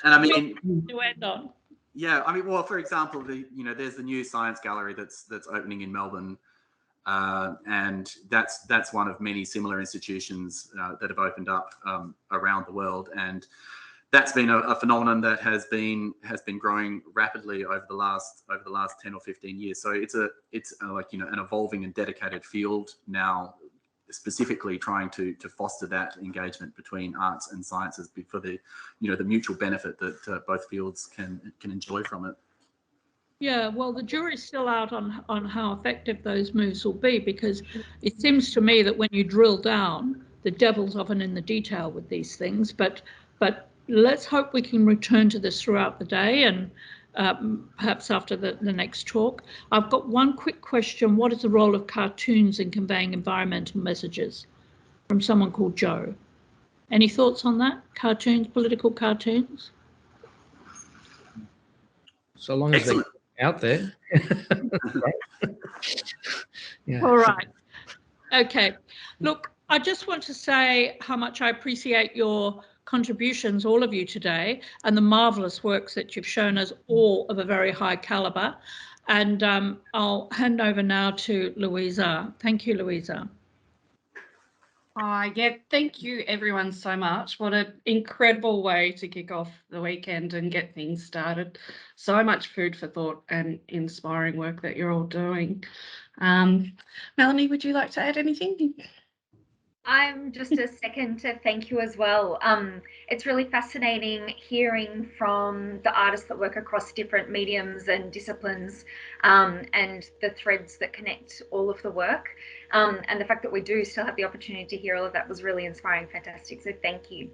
I mean, to end on. Yeah, well, for example, there's the new science gallery that's opening in Melbourne. And that's one of many similar institutions that have opened up around the world, and that's been a phenomenon that has been growing rapidly over the last 10 or 15 years. So it's like an evolving and dedicated field now, specifically trying to foster that engagement between arts and sciences for the the mutual benefit that both fields can enjoy from it. Yeah, well, the jury's still out on how effective those moves will be, because it seems to me that when you drill down, the devil's often in the detail with these things. But let's hope we can return to this throughout the day, and perhaps after the next talk. I've got one quick question. What is the role of cartoons in conveying environmental messages? From someone called Joe. Any thoughts on that? Cartoons, political cartoons? So long as Excellent. they're out there. Yeah. All right. Okay. Look, I just want to say how much I appreciate your contributions, all of you today, and the marvellous works that you've shown us, all of a very high calibre. And I'll hand over now to Louisa. Thank you, Louisa. Yeah, thank you everyone so much. What an incredible way to kick off the weekend and get things started. So much food for thought and inspiring work that you're all doing. Melanie, would you like to add anything? I'm just a second to thank you as well. It's really fascinating hearing from the artists that work across different mediums and disciplines, and the threads that connect all of the work. And the fact that we do still have the opportunity to hear all of that was really inspiring, fantastic. So thank you.